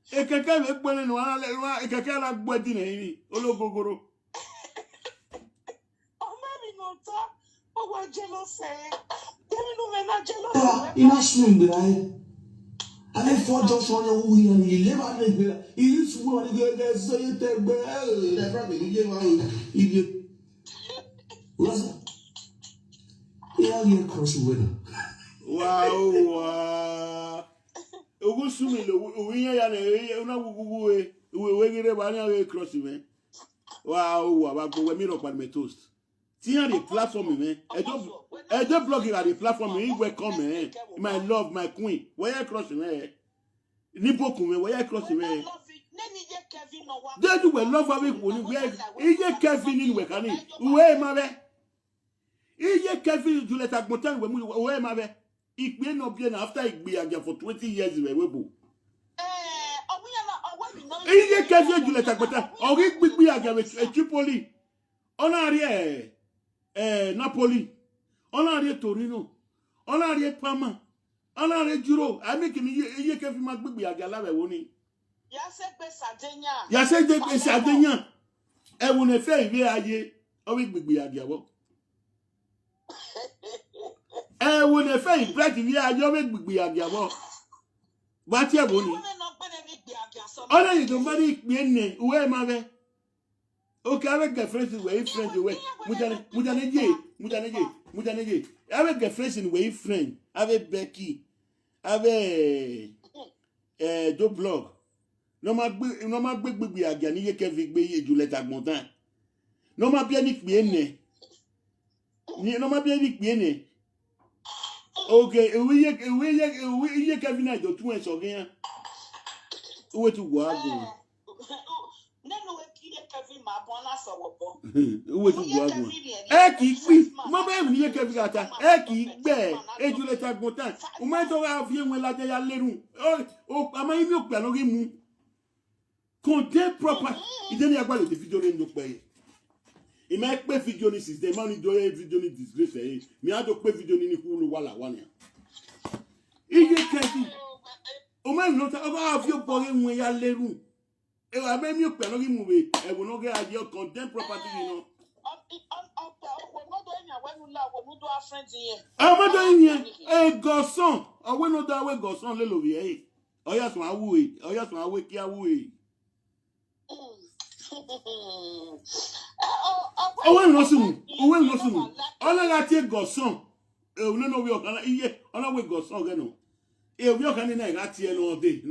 E kakane bwene no ala e kakane bwedi na iri. Ologogoro. O maybe no talk. O wa jealous eh. Tell no me na jealous. Ina swing right. I thought just on your way and he never made he used to want to go there so you take the probably idiot. What's yeah, you're cross winner. Wow. Ogusumi lo uwinya ya na una gugu we gire ba na we cross me. Wow, about go me up my toast. Tiens les platforms, man. Et deux blogs à des plateformes, ils welcome, man. My love, my queen. Voyez cross, man. Ni beaucoup, mais voyez cross, man. They do love avec vous. Il y a Kevin in Wekani. Où est ma mère? Il y a Kevin du let agmontan. Où est ma mère? Il peut not bien after il be again for 20 years. Il y a Kevin du let agmontan. On rit be again avec Tripoli. On a rien. Napoli, on a rien Torino, on a rien Parma, on a rien Duro. Ami qui y est que vous m'avez à Galave Woni. Y'a des Sardiniens. Et vous ne faites rien à y avec Bibi à Gabo. Et vous ne faites pas rien à y avec Bibi à Gabo. Batia Boni. On a eu de Marie bien, où est ma mère? Okay, avec des friends way friend way. Mudaneje. Avec des friends way friend. Avec Becky. Avec deux blogs. Non ma gbegbe agani ye Kevin gbe ye Juliet Agmontan. Non ma bien ni piene. Non ma bien ni piene. Okay, oui ye Kevin na do tun so gan. Où tu vois go. Où tu vois go. Qui fi, mo be mi ye Kevin ata. Qui gbe e Juliet Agmontan. O ma to ra fi won la de ya lerun. O ama imi o pe lori mu. Content proper. Il donne à quoi le vidéo de payer. Il m'a pas vidéo ni système, il doit vidéo ni disgrace. Mais il doit pas vidéo ni pour le Wahala. Il y a quelqu'un. Au moins, nous avons vu pour un y aller où. Et la même mieux que nous mouver. Et vous n'avez à dire content property, non. Ah, madame, eh, garçon. Ah, ouais, nous avons garçon, le lovier. Oh, y'a son awoué. Oh, y'a son awoué qui a awoué. Owe nosumu. Ona ga tie goson. No no we okana iye. Ona we goson ge no. E we okana na ga tie no de.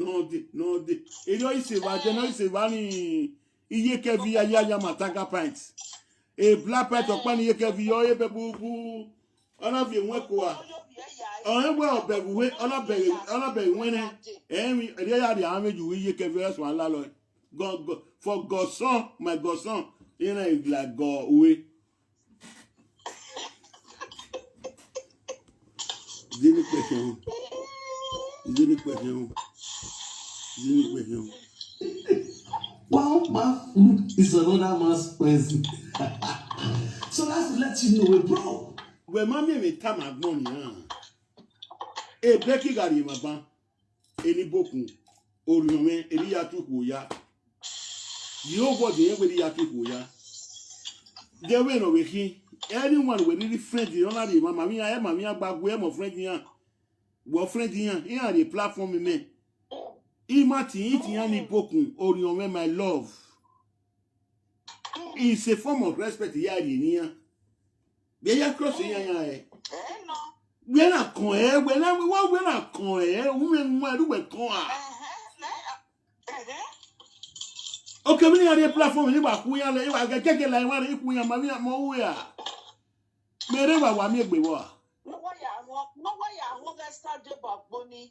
E yo ise ba je no ise ba ni iye ke vi ya matanga pints. E black pint okpa ni iye ke vi yo e be bubu. Ona vi enwe ko a. Ona we obegu we ona be wene. Emi e ya ri an meju iye ke vi so ala lo. God, for God's son, my God's son, you know, it's like God away. Is any question? Well, my food is another man's poison. So that's to let you know, bro. When mommy may time at money, a Becky got him about any boku or you may any yatu ya. You know what the everybody yatu ya. There went over here. Anyone with really friends, you know, mammy, I am mammy about where my friend here. Well, friend here, here the platform me. Imati eating any boku or you know, my love. It's a form of respect here in here. They are crossing here. We're not going, we're not going, women, what do we call her? Okay, we are a platform. You are we are getting like one if we are Maria Moya. Wherever we make we were. No way, I want to start the backbone.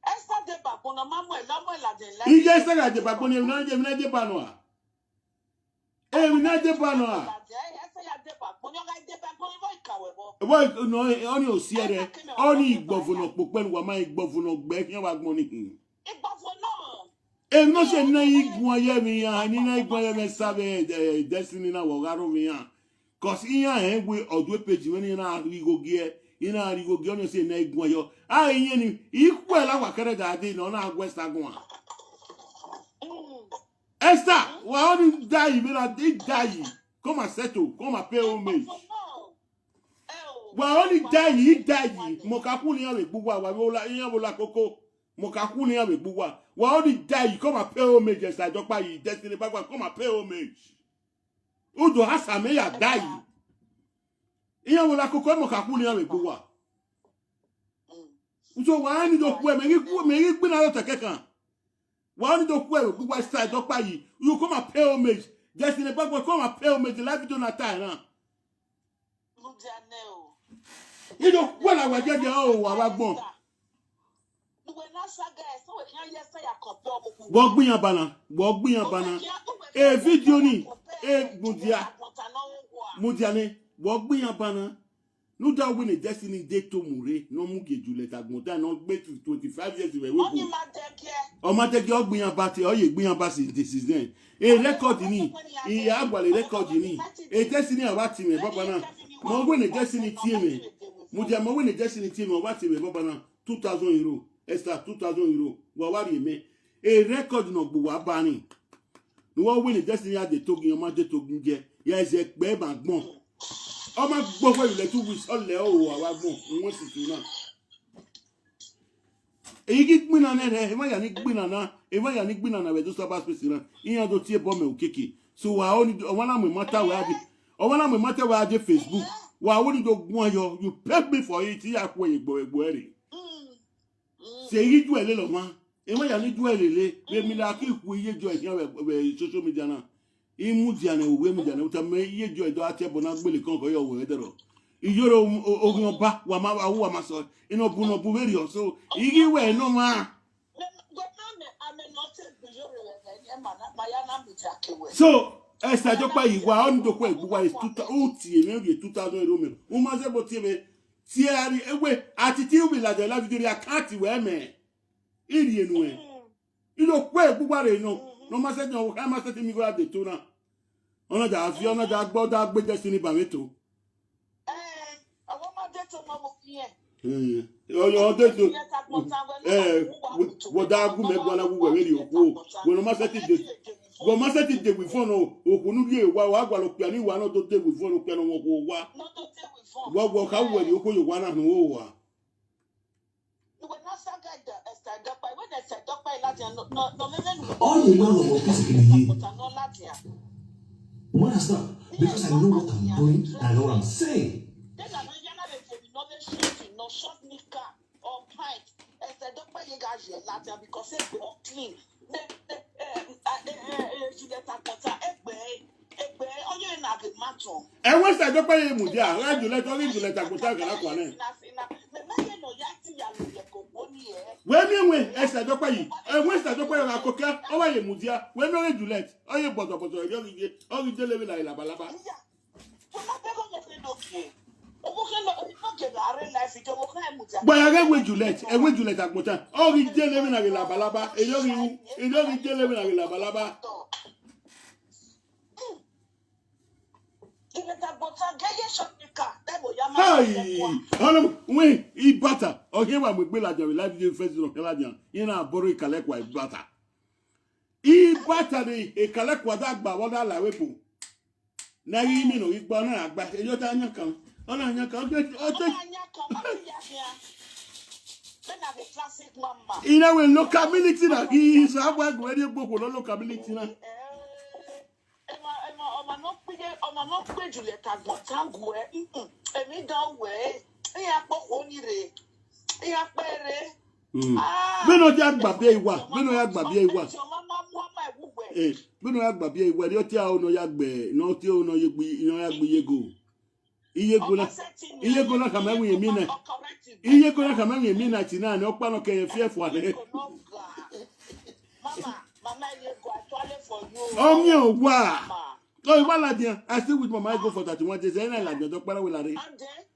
Esther de backbone, Mamma, la He just said the backbone, you know, the Panoa. Eh, we not the Panoa. Well, no, only Sierra, only governor, Pokwen, Wama, governor, back your money. E no se na igwa ye mi ya ni na igwa ye me sabe destiny na wogaro mi ya cause iya we odwe page we ni na rigogie ina rigogie no se na igwa yo a iye ni ikwela wa kere da de no na agwesta gwa Esther wa oni die me na dey die come and settle come and pay homage wa oni die mo ka ku ni ya we gbugbo wa we iyan bo la koko mo ka ku ni ya we gbugbo wa only die, you come and pay homage, just like Dr. You destiny back, come and pay homage. Udo hasame ya die. Iya wala ko mo ka ku ni awe gbowa. So wa ni do ku me gbe na lo tekekan. Wa ni do ku e gbowa style Dr. You come and pay homage. Destiny Papa come and pay me the life do not tie now. You know what I was getting oh I was born. Wogbiyan bana. Video ni mudia ne wogbiyan bana. No that win a Destiny day to mure no mu geju let agmonta no gbe to 25 years we go. O ma te ge ogbiyan ba te o ye gbiyan ba si this is then. A record ni e agbale record ni. A Destiny awa ti me baba na. Mo win a Destiny team me. Mudia mo win a Destiny team o wa ti me baba na 2,000 euro. Extra 2,000 euro. Wa wari me. A record no gbo wa ba ni. No wa win a Destiny a de togi o ma de togi je. Ya se pe ba gbon. O ma gbogbo ile tu wis o le o wa gbon won si tu na. E gi gbina na re e ma ya ni gbina na we do stop space na. Iyan do tie bo me okeke. So wa oni o wana me matter we ade. O wana me matter we ade Facebook. Wa woni do gun ayo you pay me for it ya ko egbo ere. Se yi du ele lo ma. E ma ya ni du ele le. Be mi la ki ku iye jo e we social media na. Imu diane owe mu diane utame iye jo edo ati ebo na gbele kan ko yo we dero iyoro ogun oba wa ma awu wa ma so ino bu no bu veri so igi we no ma so esa jo pa iwa on do ko egbuwa is 2000 euro me o ma se bo ti me ti ari ewe atiti wi la de la video account we me iri enu e ilo ko egbuwa re no ma se jan o ka ma se ti mi go ade to na ona ja fi ona ja gbo da gbe Destiny ba meto awon ma de to mo fi e yo de to wo da gu me gbo na gu we ri oku wo no ma se ti de go ma se ti de wi phone oku nu ye wa gba lo pe ni wa no to de wi phone pe no wo ko wa no to te we phone wo ka wo ri oku yo wa na no wo wa when I Saga Esther Dopa, when I said Dopa Latia, no, all you know about physically, but no Latia. When I stop, because I know what I'm doing, I know what I'm saying. Then I'm not shooting, no short nika or pint. Esther Dopa Yegaji Latia because it's all clean. E won se do pe ye mu dia ra ju le to ri ju le takuta kan akwa na we e se do pe yi e won se do pe ra koke o wa ye mu dia we no re ju le o ye bodo yo ri o ri dele la balaba Boya ge we Juliet agbota o ri dele mi na la balaba e yo ri dele mi na la balaba Hey, we ibata. Okay, wa gbe la jawe live video first no kala jan. Ina boro ikalekwa ibata. Ibata ni ikalekwa da gba won da lawe po. Na yi mi no igba na agba. Ejo ta yan kan. Ona yan kan o te. Ina we locality na is abwa gbe ni gboko lo locality na. Ọmọ no pe Juliet agbotangu e emi dan we e ya po onire e ya pere me no ja gba bi iwa me no ya gba bi iwa me no ya gba bi iwa ni o ti a o no ya gbe no ti o no ye gbe ino ya gbe iyego na kama wi emi na iyego na kama wi emi na ti na ni o pa no ke fi efo ade mama iyego actually for you o mi o wa no, I stay with Mama. I go for 31 days. And I like the doctor will array.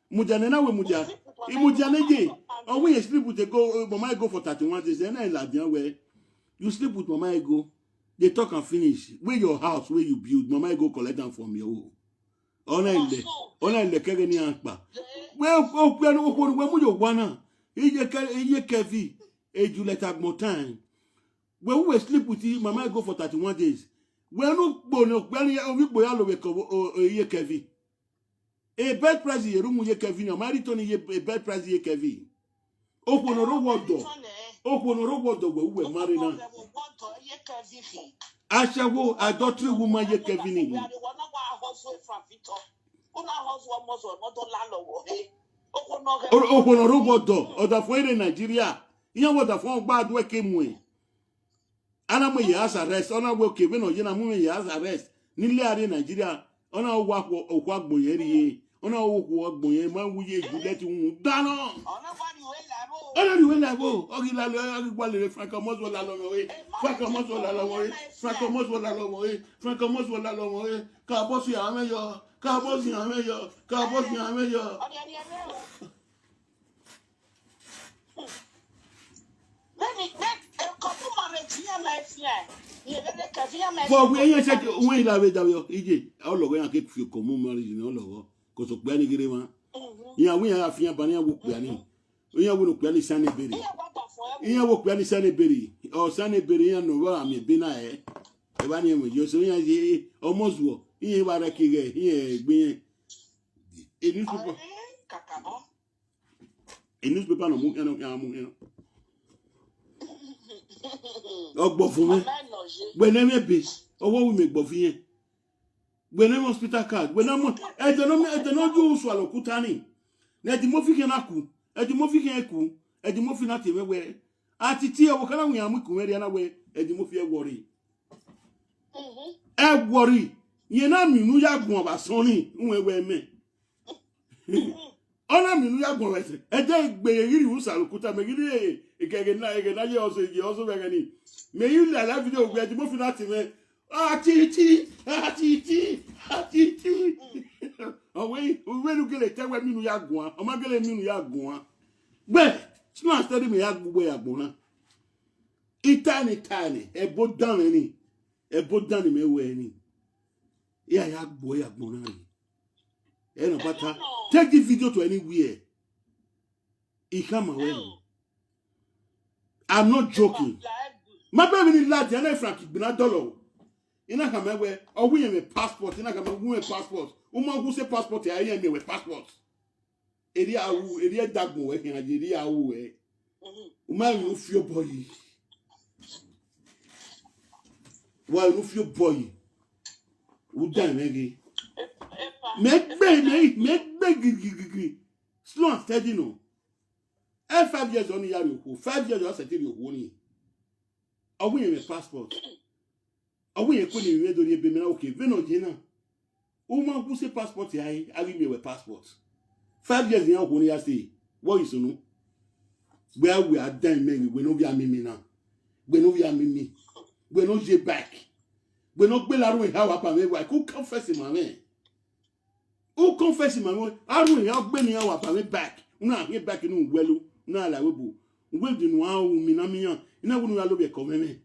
Mujane na we muja. Imujane je. Or we sleep with the go. Mama I go for 31 days. And I like the way you sleep with Mama. I go. They talk and finish. Where your house, where you build. Mama I go collect them from you. Ona ile kere ni anpa. Well, we mujo wana. Iye kevi. Juliet agmotan. When we sleep with you, Mama I go for 31 days. When no bono when you boya lo we ko ye kevi e bed price ye room ye kevi no mariton ye bed price ye kevi opono ro wodo we marry na ashawo adultery woman ye kevi ni opono ro wodo oda for in Nigeria yan woda for gba adu ke mu e ana mo ye as arrest ona we okay we no je na mu ye as arrest nílé ààrẹ Nàìjíríà ọ̀nà owó òkú àgbòyẹ rí yé ọ̀nà owó òkú àgbòyẹ máa ń wúyẹ ìjùlẹ̀ tí ń dáná. ọ̀nà ìwé làbò ọ̀gì lálẹ́ ọ̀gì gbọ́lẹ̀ francomoso lálọ́mọ̀wé francomoso lálọ́mọ̀wé francomoso lálọ́mọ̀wé francomoso lálọ́mọ̀wé káàbọ̀sì àmẹ́yọ káàbọ̀sì àmẹ́yọ káàbọ̀sì àmẹ́yọ. Fọ wí ẹyẹ ṣe wọn ìlà rẹ dàbí ìjẹ ọlọgọ yẹn akéèkì fi kọmú marriage ní ọlọgọ kò sọ pé ẹnìgẹrẹ wọn ìyàwó yẹn àfihàn bá níyàwó pé ẹni ìyàwó ló pé ẹni sani bèrè ìyàwó pé ẹni sani bèrè ọ sani bèrè yẹn nù wọ́n àmì ìbínà ẹ̀ ẹ̀ bá ní ẹ̀mọ̀ yọ sọ yẹn ṣe ọmọ zùwọ̀ ìyẹn bá rẹ kiri ẹ̀ ìyẹn gbé yẹn newspaper nà mú ẹnu ọgbọ fún mi gbẹnẹ mẹbẹ ọwọ wù mí gbọ fún yẹn gbẹnẹ hospital card gbẹnẹ mọ ẹdẹnà ojú oṣù àlọkúta ni ẹdì mọfì kẹ náà kù ẹdì mọfì kẹ kù ẹdì mọfì náà tẹmẹ wẹrẹ àti tí ẹwọ kẹlẹ wùnyàn mú kùn wẹrẹ náà wẹ ẹdì mọfì ẹ wọrí yẹn náà mìínú yà gùn ọba sọrin ń wẹ mẹ ọ̀nà mìínú yà gùn ọba ẹsẹ ẹjẹ ìgbẹ̀yẹ yìí wù sàlùkúta mẹ yìí ìkẹ̀kẹ̀ náà yẹ ọ̀sọ̀ ìjì ọ̀sọ̀ bẹ̀rẹ̀ ni mẹ yìí lẹ̀ láfíìdì ògbé ẹjì mọ́fì náà ti mẹ Atiti òwe nùgẹ̀lẹ̀ tẹ́wẹ́ mìínú yà gùn wa ọmọgẹ̀lẹ̀ mìínú yà gùn wa gbẹ sinú àtẹ́rẹ́ mi yà gbogbo yà gùn náà ìtàní ẹ̀bọ dánì mẹ́wẹ́ ni yà gbọ́ yà gbọ́n náà ni ẹ̀ nà bàtà take this video to anywhere ìkàmà wẹ́nu. I'm not joking. My baby ni lad yana frank gbina dollar. Ina ka mewe owu yen me passport, ina ka mewe passport. Uma gu se passport ya yen me we passport. Eri dagbo we kin eri awu we. Uma you feel boy. Why you feel boy? U dan megi. Make gigi. Slow and steady no. 5 years on yari oko 5 years on setiri oko ni owu yen me passport owu yen ko ni we do ni ebe me na okay ve no je na o ma ku se passport ya yi ari me we passport 5 years yan oko ni ya say what is no where we are done me we no be amimi na we no be amimi we no je back we no gbe laru e ha wa pa me wa ku confess ma me o confess ma me aru e ha gbe ni ha wa pa me back una he back no welu na la webu wedu no awu mi na miyan ina wonu ya lo be ko meme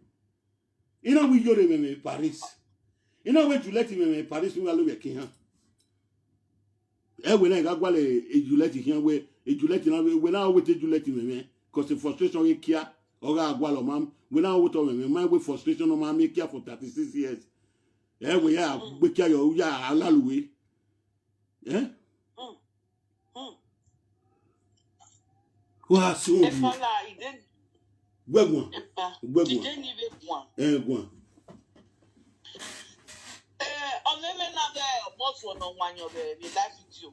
ina wi yore meme Paris ina we Juliet meme Paris no ya lo be kihan e we na ga gwale e Juliet kihan we e Juliet na we na we te Juliet meme cause the frustration we kia oga agwalo mam we na we to meme my we frustration no ma me kia for 36 years e we ya gbe kia yo ya alaluwe Wa so bi. Gbẹ̀gbọ̀n. Ẹ̀gbọ̀n. Ọ̀lẹ́lẹ́ náà bẹ́ẹ̀ mọ́tò ọ̀nà wáyọ̀ bẹ́ẹ̀ bí live video.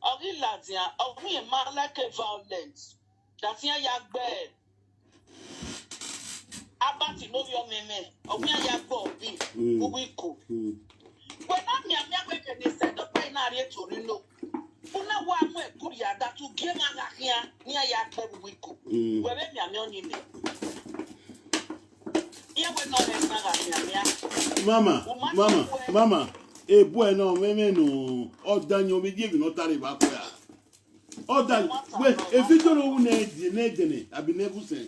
Ọ̀rí làdìyà ọ̀gbìn yẹn máa lẹ́kẹ̀ violence. Dàtìyà ya gbẹ́ ẹ̀. Abati lórí ọmọ ẹ̀mẹ́ ọ̀gbìn yẹn ya gbọ́ ọ̀bí gbogbo ikọ̀. Pẹ̀lú àmì àgbẹ̀kẹ̀ ní sẹ́dọ̀pẹ́ iná rí ètò rí lò. Una wa mo e kuri ada tu gema na hia ni aya gbe wiko we be mi ami oni me ye we no me na ga mama ebu e no meme no odanyo me die bi no tare ba ko ya odan we e video no wu na edene abi nebu sen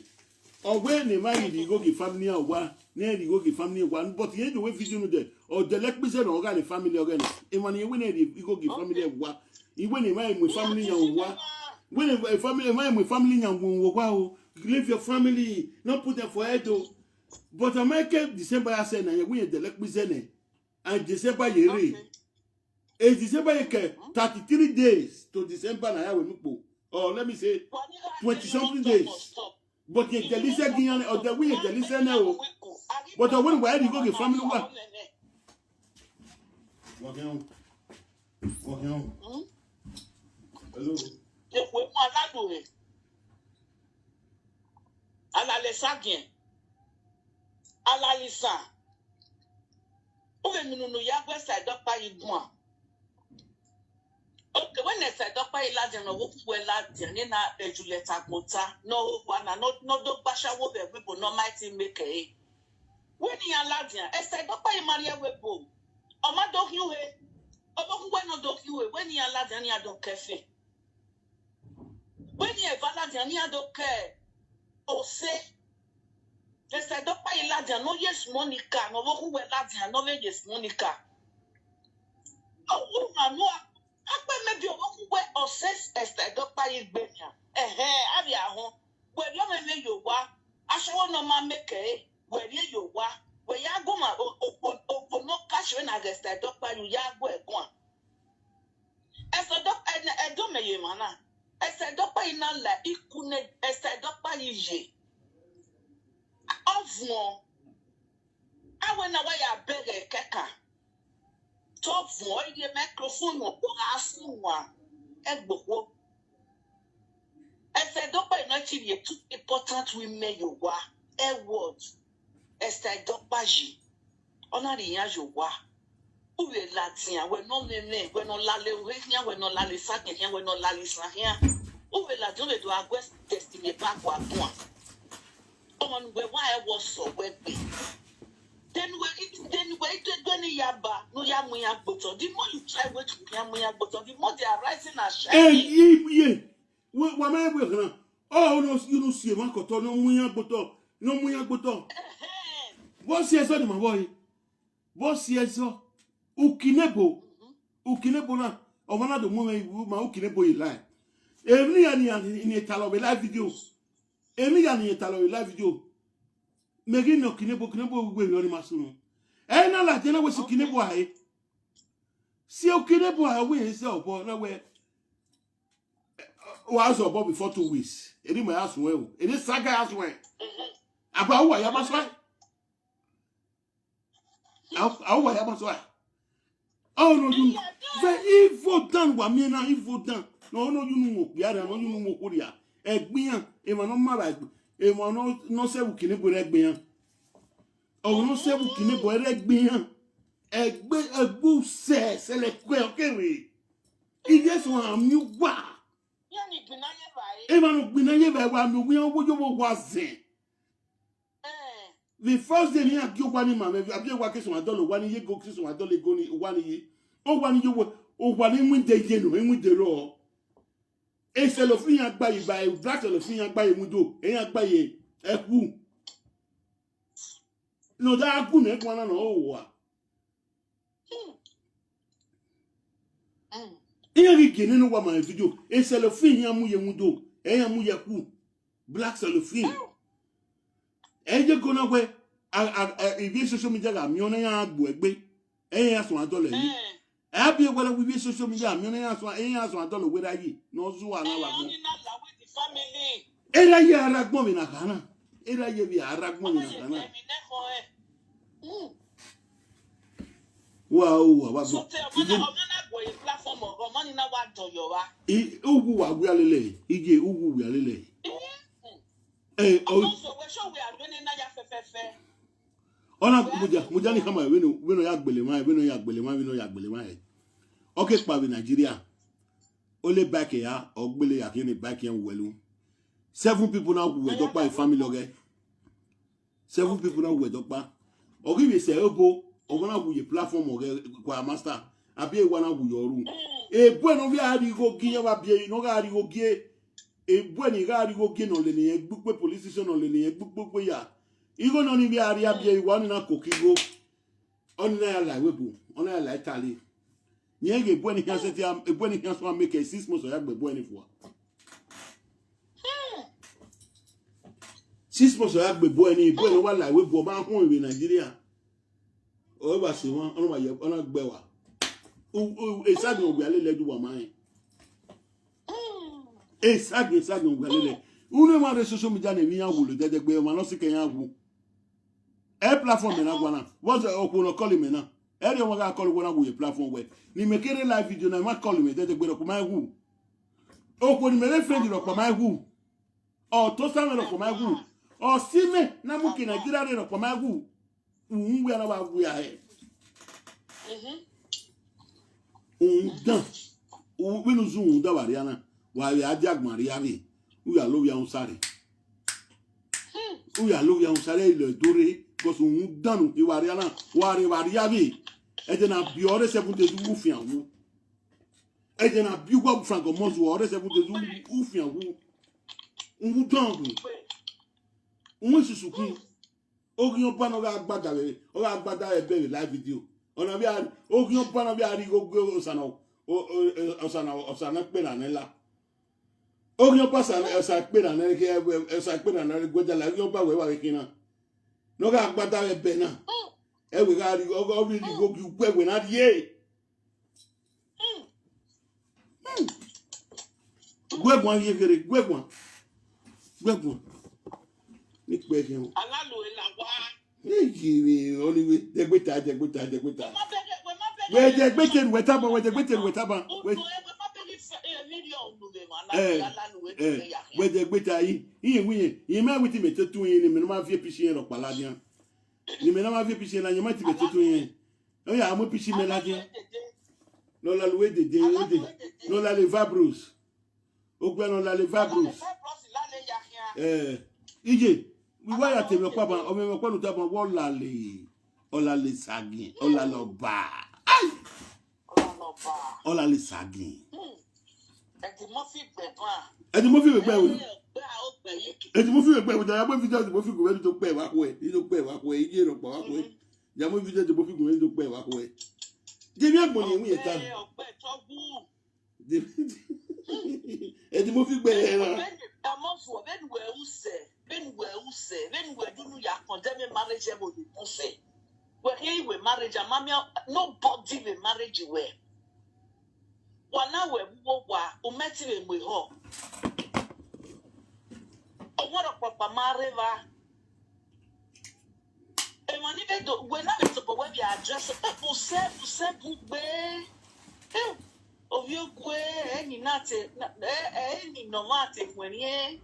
ogwe ni ma yi go ki family awa na ri go ki family wa but ye do we video no de o de lek bi se no ga le family ogan e man ye we na ri go ki family wa When a man with family when a family man with family and leave your family, not put them for head. But America December I said, and we the lek bizene and December ye. A December 33 days to December na we mupo. Or let me say 20 something days. But the Delisa Guiana or the way the Delisa now. But I went where you go get family work. Walk on. Hello. We malado e. Ala le Saga. Ala isa. Uwe minunu ya gwe sa dokpa igwa. Okay, when I said dokpa iladian no woku we ladian ni na ejuleta kota no wana no do basha wo be people no mighty make e. When ya ladian, I said dokpa imaria webo. Oma dok you he. Oboku we no dok you he. When ya ladian ya do kefe. When ya valadian ya do ke ose. I said dokpa iladian no yes Monica no woku we ladian no we yes Monica. Oh no. Akpe maybe oku we obsess Esther dokpa igbenya. Abi ahun. We yo me yo wa. Asho no ma make e. We yo wa. We ya go ma o no cash when Esther dokpa you ya go egun. Esther dokpa e do me ye mana. Esther dokpa ina la ikune Esther dokpa yije. Ovon. Awe na wa ya bere keka. Top void the microphone or asking Egboko. I said, Doctor, not too important women you were. A word. Esther Dokbaji. Honor the Yajowa. Who will Latin? We're not name, we're not Lale, we're not Lale Sagan, we're not Lale Sagan. Who will Latin do a West destiny backward one? On where I was so webby. Then when yaba no yamuya boto. The more you try with yamuya boto, the more they are rising and shining. Oh no, you don't see one koto no muya boto. What's here, son, my boy? What's here, so? Ukinebo na. Ovana the moment ma ukinebo in line. Every in a talo live video. Every in a talo live video. Megin no kinebo we lori masuno. Na la tena we kinebo ai. Si o kinebo ai we se obo na we was obo before 2 weeks. Eri my aso we o. Eri saga aso we. Aba wo ya maso ai. Awo ya maso ai. Oh no you. Ve evil done wa me na evil done. No you know mo ya no you know mo ko dia. Egbian e ma no mara e mo no se wu kinebo regbian. O no se wu kinebo regbian. Egbu se le kwe okewe. Iye so am you wa. Yani gbinaye bae. E ma no gbinaye ba wa no wi owo yo wa zen. The first day ni akio kwa ni ma me abi wa ke so adolo wa ni ye go ke so adolo go ni wa ni ye. O wa ni yo o wa ni mu de ye no mu de ro. E se lo fi yan gba iba e black lo fi yan gba e mu do. E yan gba ye e ku. No da ku me kwa na no o wa. Iye ri gene no wa ma video. E se lo fi yan mu ye mu do. E yan mu ye ku. Black se lo fi. Eje go na we ibi social media ga mi ona ya agbo egbe. E yan so adolo yi. Abi e wala we social media mi ona ya so adolo we da yi. No zu wa na wa go. Era ye aragbon mi na kana. Era ye bi aragbon mi na kana. Wow, wa So tell me na go in platform or money na wa do yo wa. Ugu wa gbe alele. Ije ugu wi alele. Also we show we are doing na ya fefefe. Ona muja ni kama we no ya gbele ma. Okay pa we Nigeria. Only back ya ogbele ya kini back yan welu. 7 people now we dokpa in family oge. 7 people now we dokpa. Ogi we say obo ogona wu ye platform oge kwa master. Abi e wana wu yoru. E bueno we ari go giyan wa bi no ga ari go gie. E bueno ga ari go gie no le ni gbugbe police station no le ni gbugbe ya. Igo no ni bi ari abi e wana na kokigo. Oni na ya la webu. Ona ya la Italy. Nyege bweni kanseti am bweni kanso am make 6 months o ya gbe bweni fo. 6 months o ya gbe bweni wa la we bo ma hun iwe Nigeria. O ba se won ona wa ye ona gbe wa. E sagin ogbe alele ju wa ma yin. E sagin ogbe alele. Unu ma re social media na mi yan wo lo dede gbe ma no se kan yan wo. E platform me na gwa na. What okuno call me na. Eri o ga call wona wo ye platform we. Ni me kere live video na ma call me dede gbe ro ko ma hu. O ko ni me le friend ro ko ma hu. O to sa me ro ko ma hu. O si me na mu ki Nigeria ro ko ma hu. Unwe na wa hu ya he. Dan. We no zoom da variana. Wa ya diag Maria vi. We are love ya unsare. We are love ya unsare le dore because dan ti variana. Wa re varia vi. E de na biore se bunte du ufian wu. E de na biwa franco mozu ore se bunte du ufian wu. Un dan. Un susuku. Ogion pano ga agbada le. O ga agbada e be live video. Ona bi a ogion pano bi a ri go osana pe na nela. Ogion pasa esa pe na nela ke esa pe na nela goja la ogion pa we wa kina. No ga agbada e be na. E we ga ri go ri go ki pe we na die. Gwegbon ye gere gwegbon. Ni pe ke o. Alalo e la wa. Ni oliwe degbeta. We degbete wetaba. We degbeta yi. Yi ma witi metetu yin ni me no ma vie pichi yin ro paladian. Ni me no ma vie pichi na nyama ti metetu yin. O ya mo pichi meladian. No la loué de. No la levabros. Ogbe no la levabros. Ije we wire te me kwa ban o me kwa no ta ban wo la le sagin o la lo ba ai o la le sagin e di mo fi gbe we da mo video ti mo fi go we to pe wa ko e ije ro pa wa ko e ja mo video ti mo fi go we to pe wa ko e je mi agbon ni wi eta e di mo fi gbe e ra when we do ya condemn marriage able to say when he we marriage mammy nobody we marriage we wana we wa umeti we ho o wora papa mareva e mani be do we na be to we be address people say bugbe ovio kwe eni nate eni no mate kwenye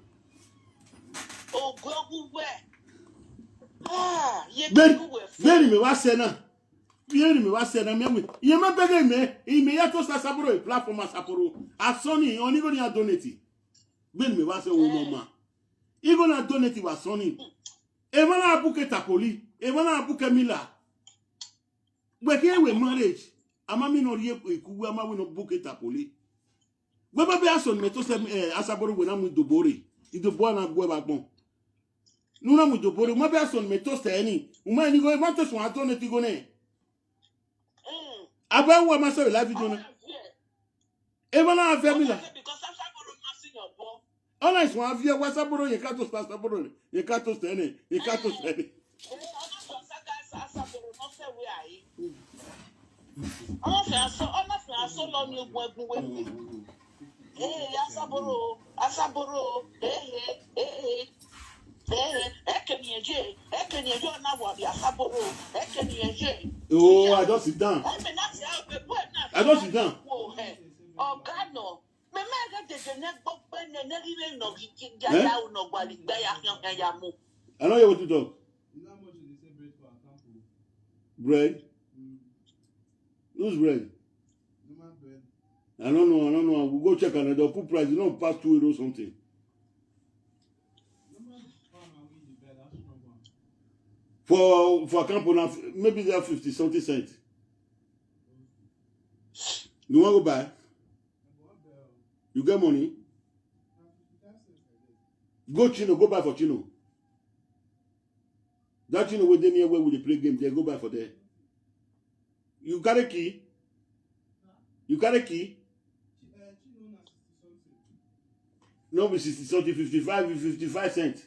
o gwe Beni me wa se na. Beni me wa se na me. Ye ma bege me. I me ya to sa saburo e platform asaporo. Asoni oni go ni donate. Beni me wa se wo mama. I go na donate wa soni. E ma na buke tapoli. E ma na buke mila. Gbe ke we marriage. Ama mi no rie ikugu ama we no buke tapoli. Gbe ba be ason me to se asaboro we na mu dobore. I do bo na gwe ba gbon. Nuna mu dobore mo be ason me to se ni uma ni go ma to so ato ne ti go ne aba wo ma so live video na e ba na afa mi la because asaboro ma si your bo ona is one avia wasaboro ye ka to asaboro ye ka to se ne ye ka to se ne asaboro no se we ai ona fa so lo ni ogun egun we asaboro Oh, I don't sit down. I don't sit down. Oh, God, no. I know you want to talk. Bread? Who's bread? I don't know. We'll go check another full price. You don't pass €2 or something. For a camp, maybe they have 50 something cents. You want to go buy? You get money? Go Chino, go buy for Chino. That Chino will near where we play game, they go buy for there. You got a key? You got a key? No, be 60 something, 55 cents.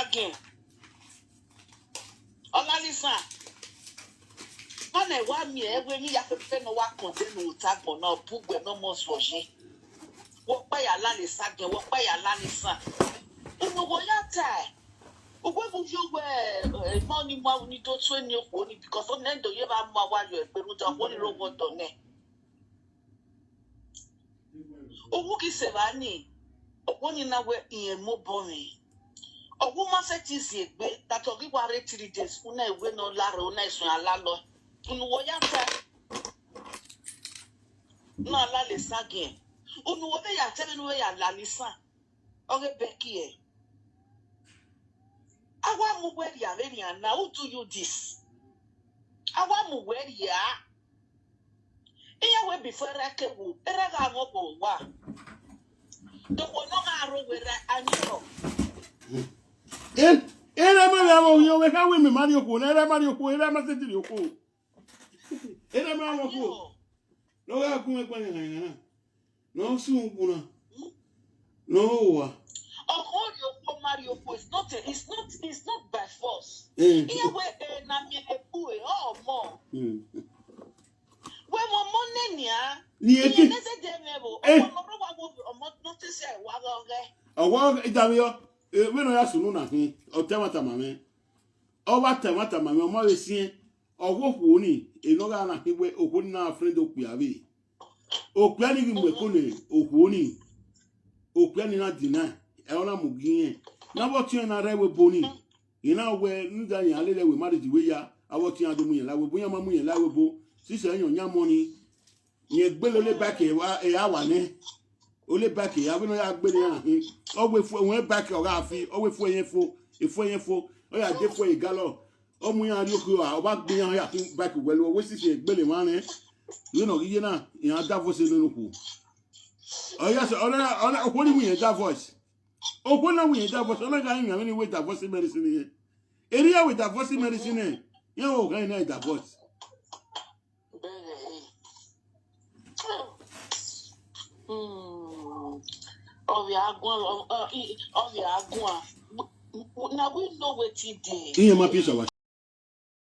Again. Listen. When I want me, when you have to pay no work contain tag or no book with no more for she. What by a land is again, what by a land is son. And no one tie. What would you where money more need to train you for it because on end you have more while you're a one robot on it. Obuki Sevani, one in our in more boring. A woman said is it that will give 3 days, una we no laro, nice one, lalo. Unwoyata no lale sagin. Unwoya ya telling where ya lalisa. Okay, Becky. I want to wear ya very and now who do you this? I want to wear ya. Here way before I can go. Eraga mo wa. Don't go no haro where I know. Era Mario, you will have women, Mario, era Mario, era Mario. Era Mario. No, I couldn't. No, soon, no. Oh, Mario, it's not by force. Here way na me oh more. When mo money nia, you never dem ebo. Oh, not to say wa we no ya sunu na hin o temata mame o wa temata mame o ma we sie owo hu ni eno ga na hiwe ohu na friend okuabe okua ni gbe ko ne ohu ni okua ni na deny e ona mugin na bo ti na rewe boni ina we nda yan lele we marriage we ya awo ti ado mu yan lawe bo yan ma mu yan lawe bo sise yan yan money yen gbelo le back e wa ne o le back ya we no ya gbe ni ahin o we fu won back o ga fi o we fu yen fo o ya de fu e galo o mu yan ri oku o ba gbe yan ya tun back welu o we sise gbele ma ne you know iye na yan da voice no ku o ya so ona o ko ni mu yan da voice o ko na mu yan da voice ona ga yan ni we da voice medicine ye area with da voice medicine ye o ga ni da voice now we know what he did. Iye ma piece of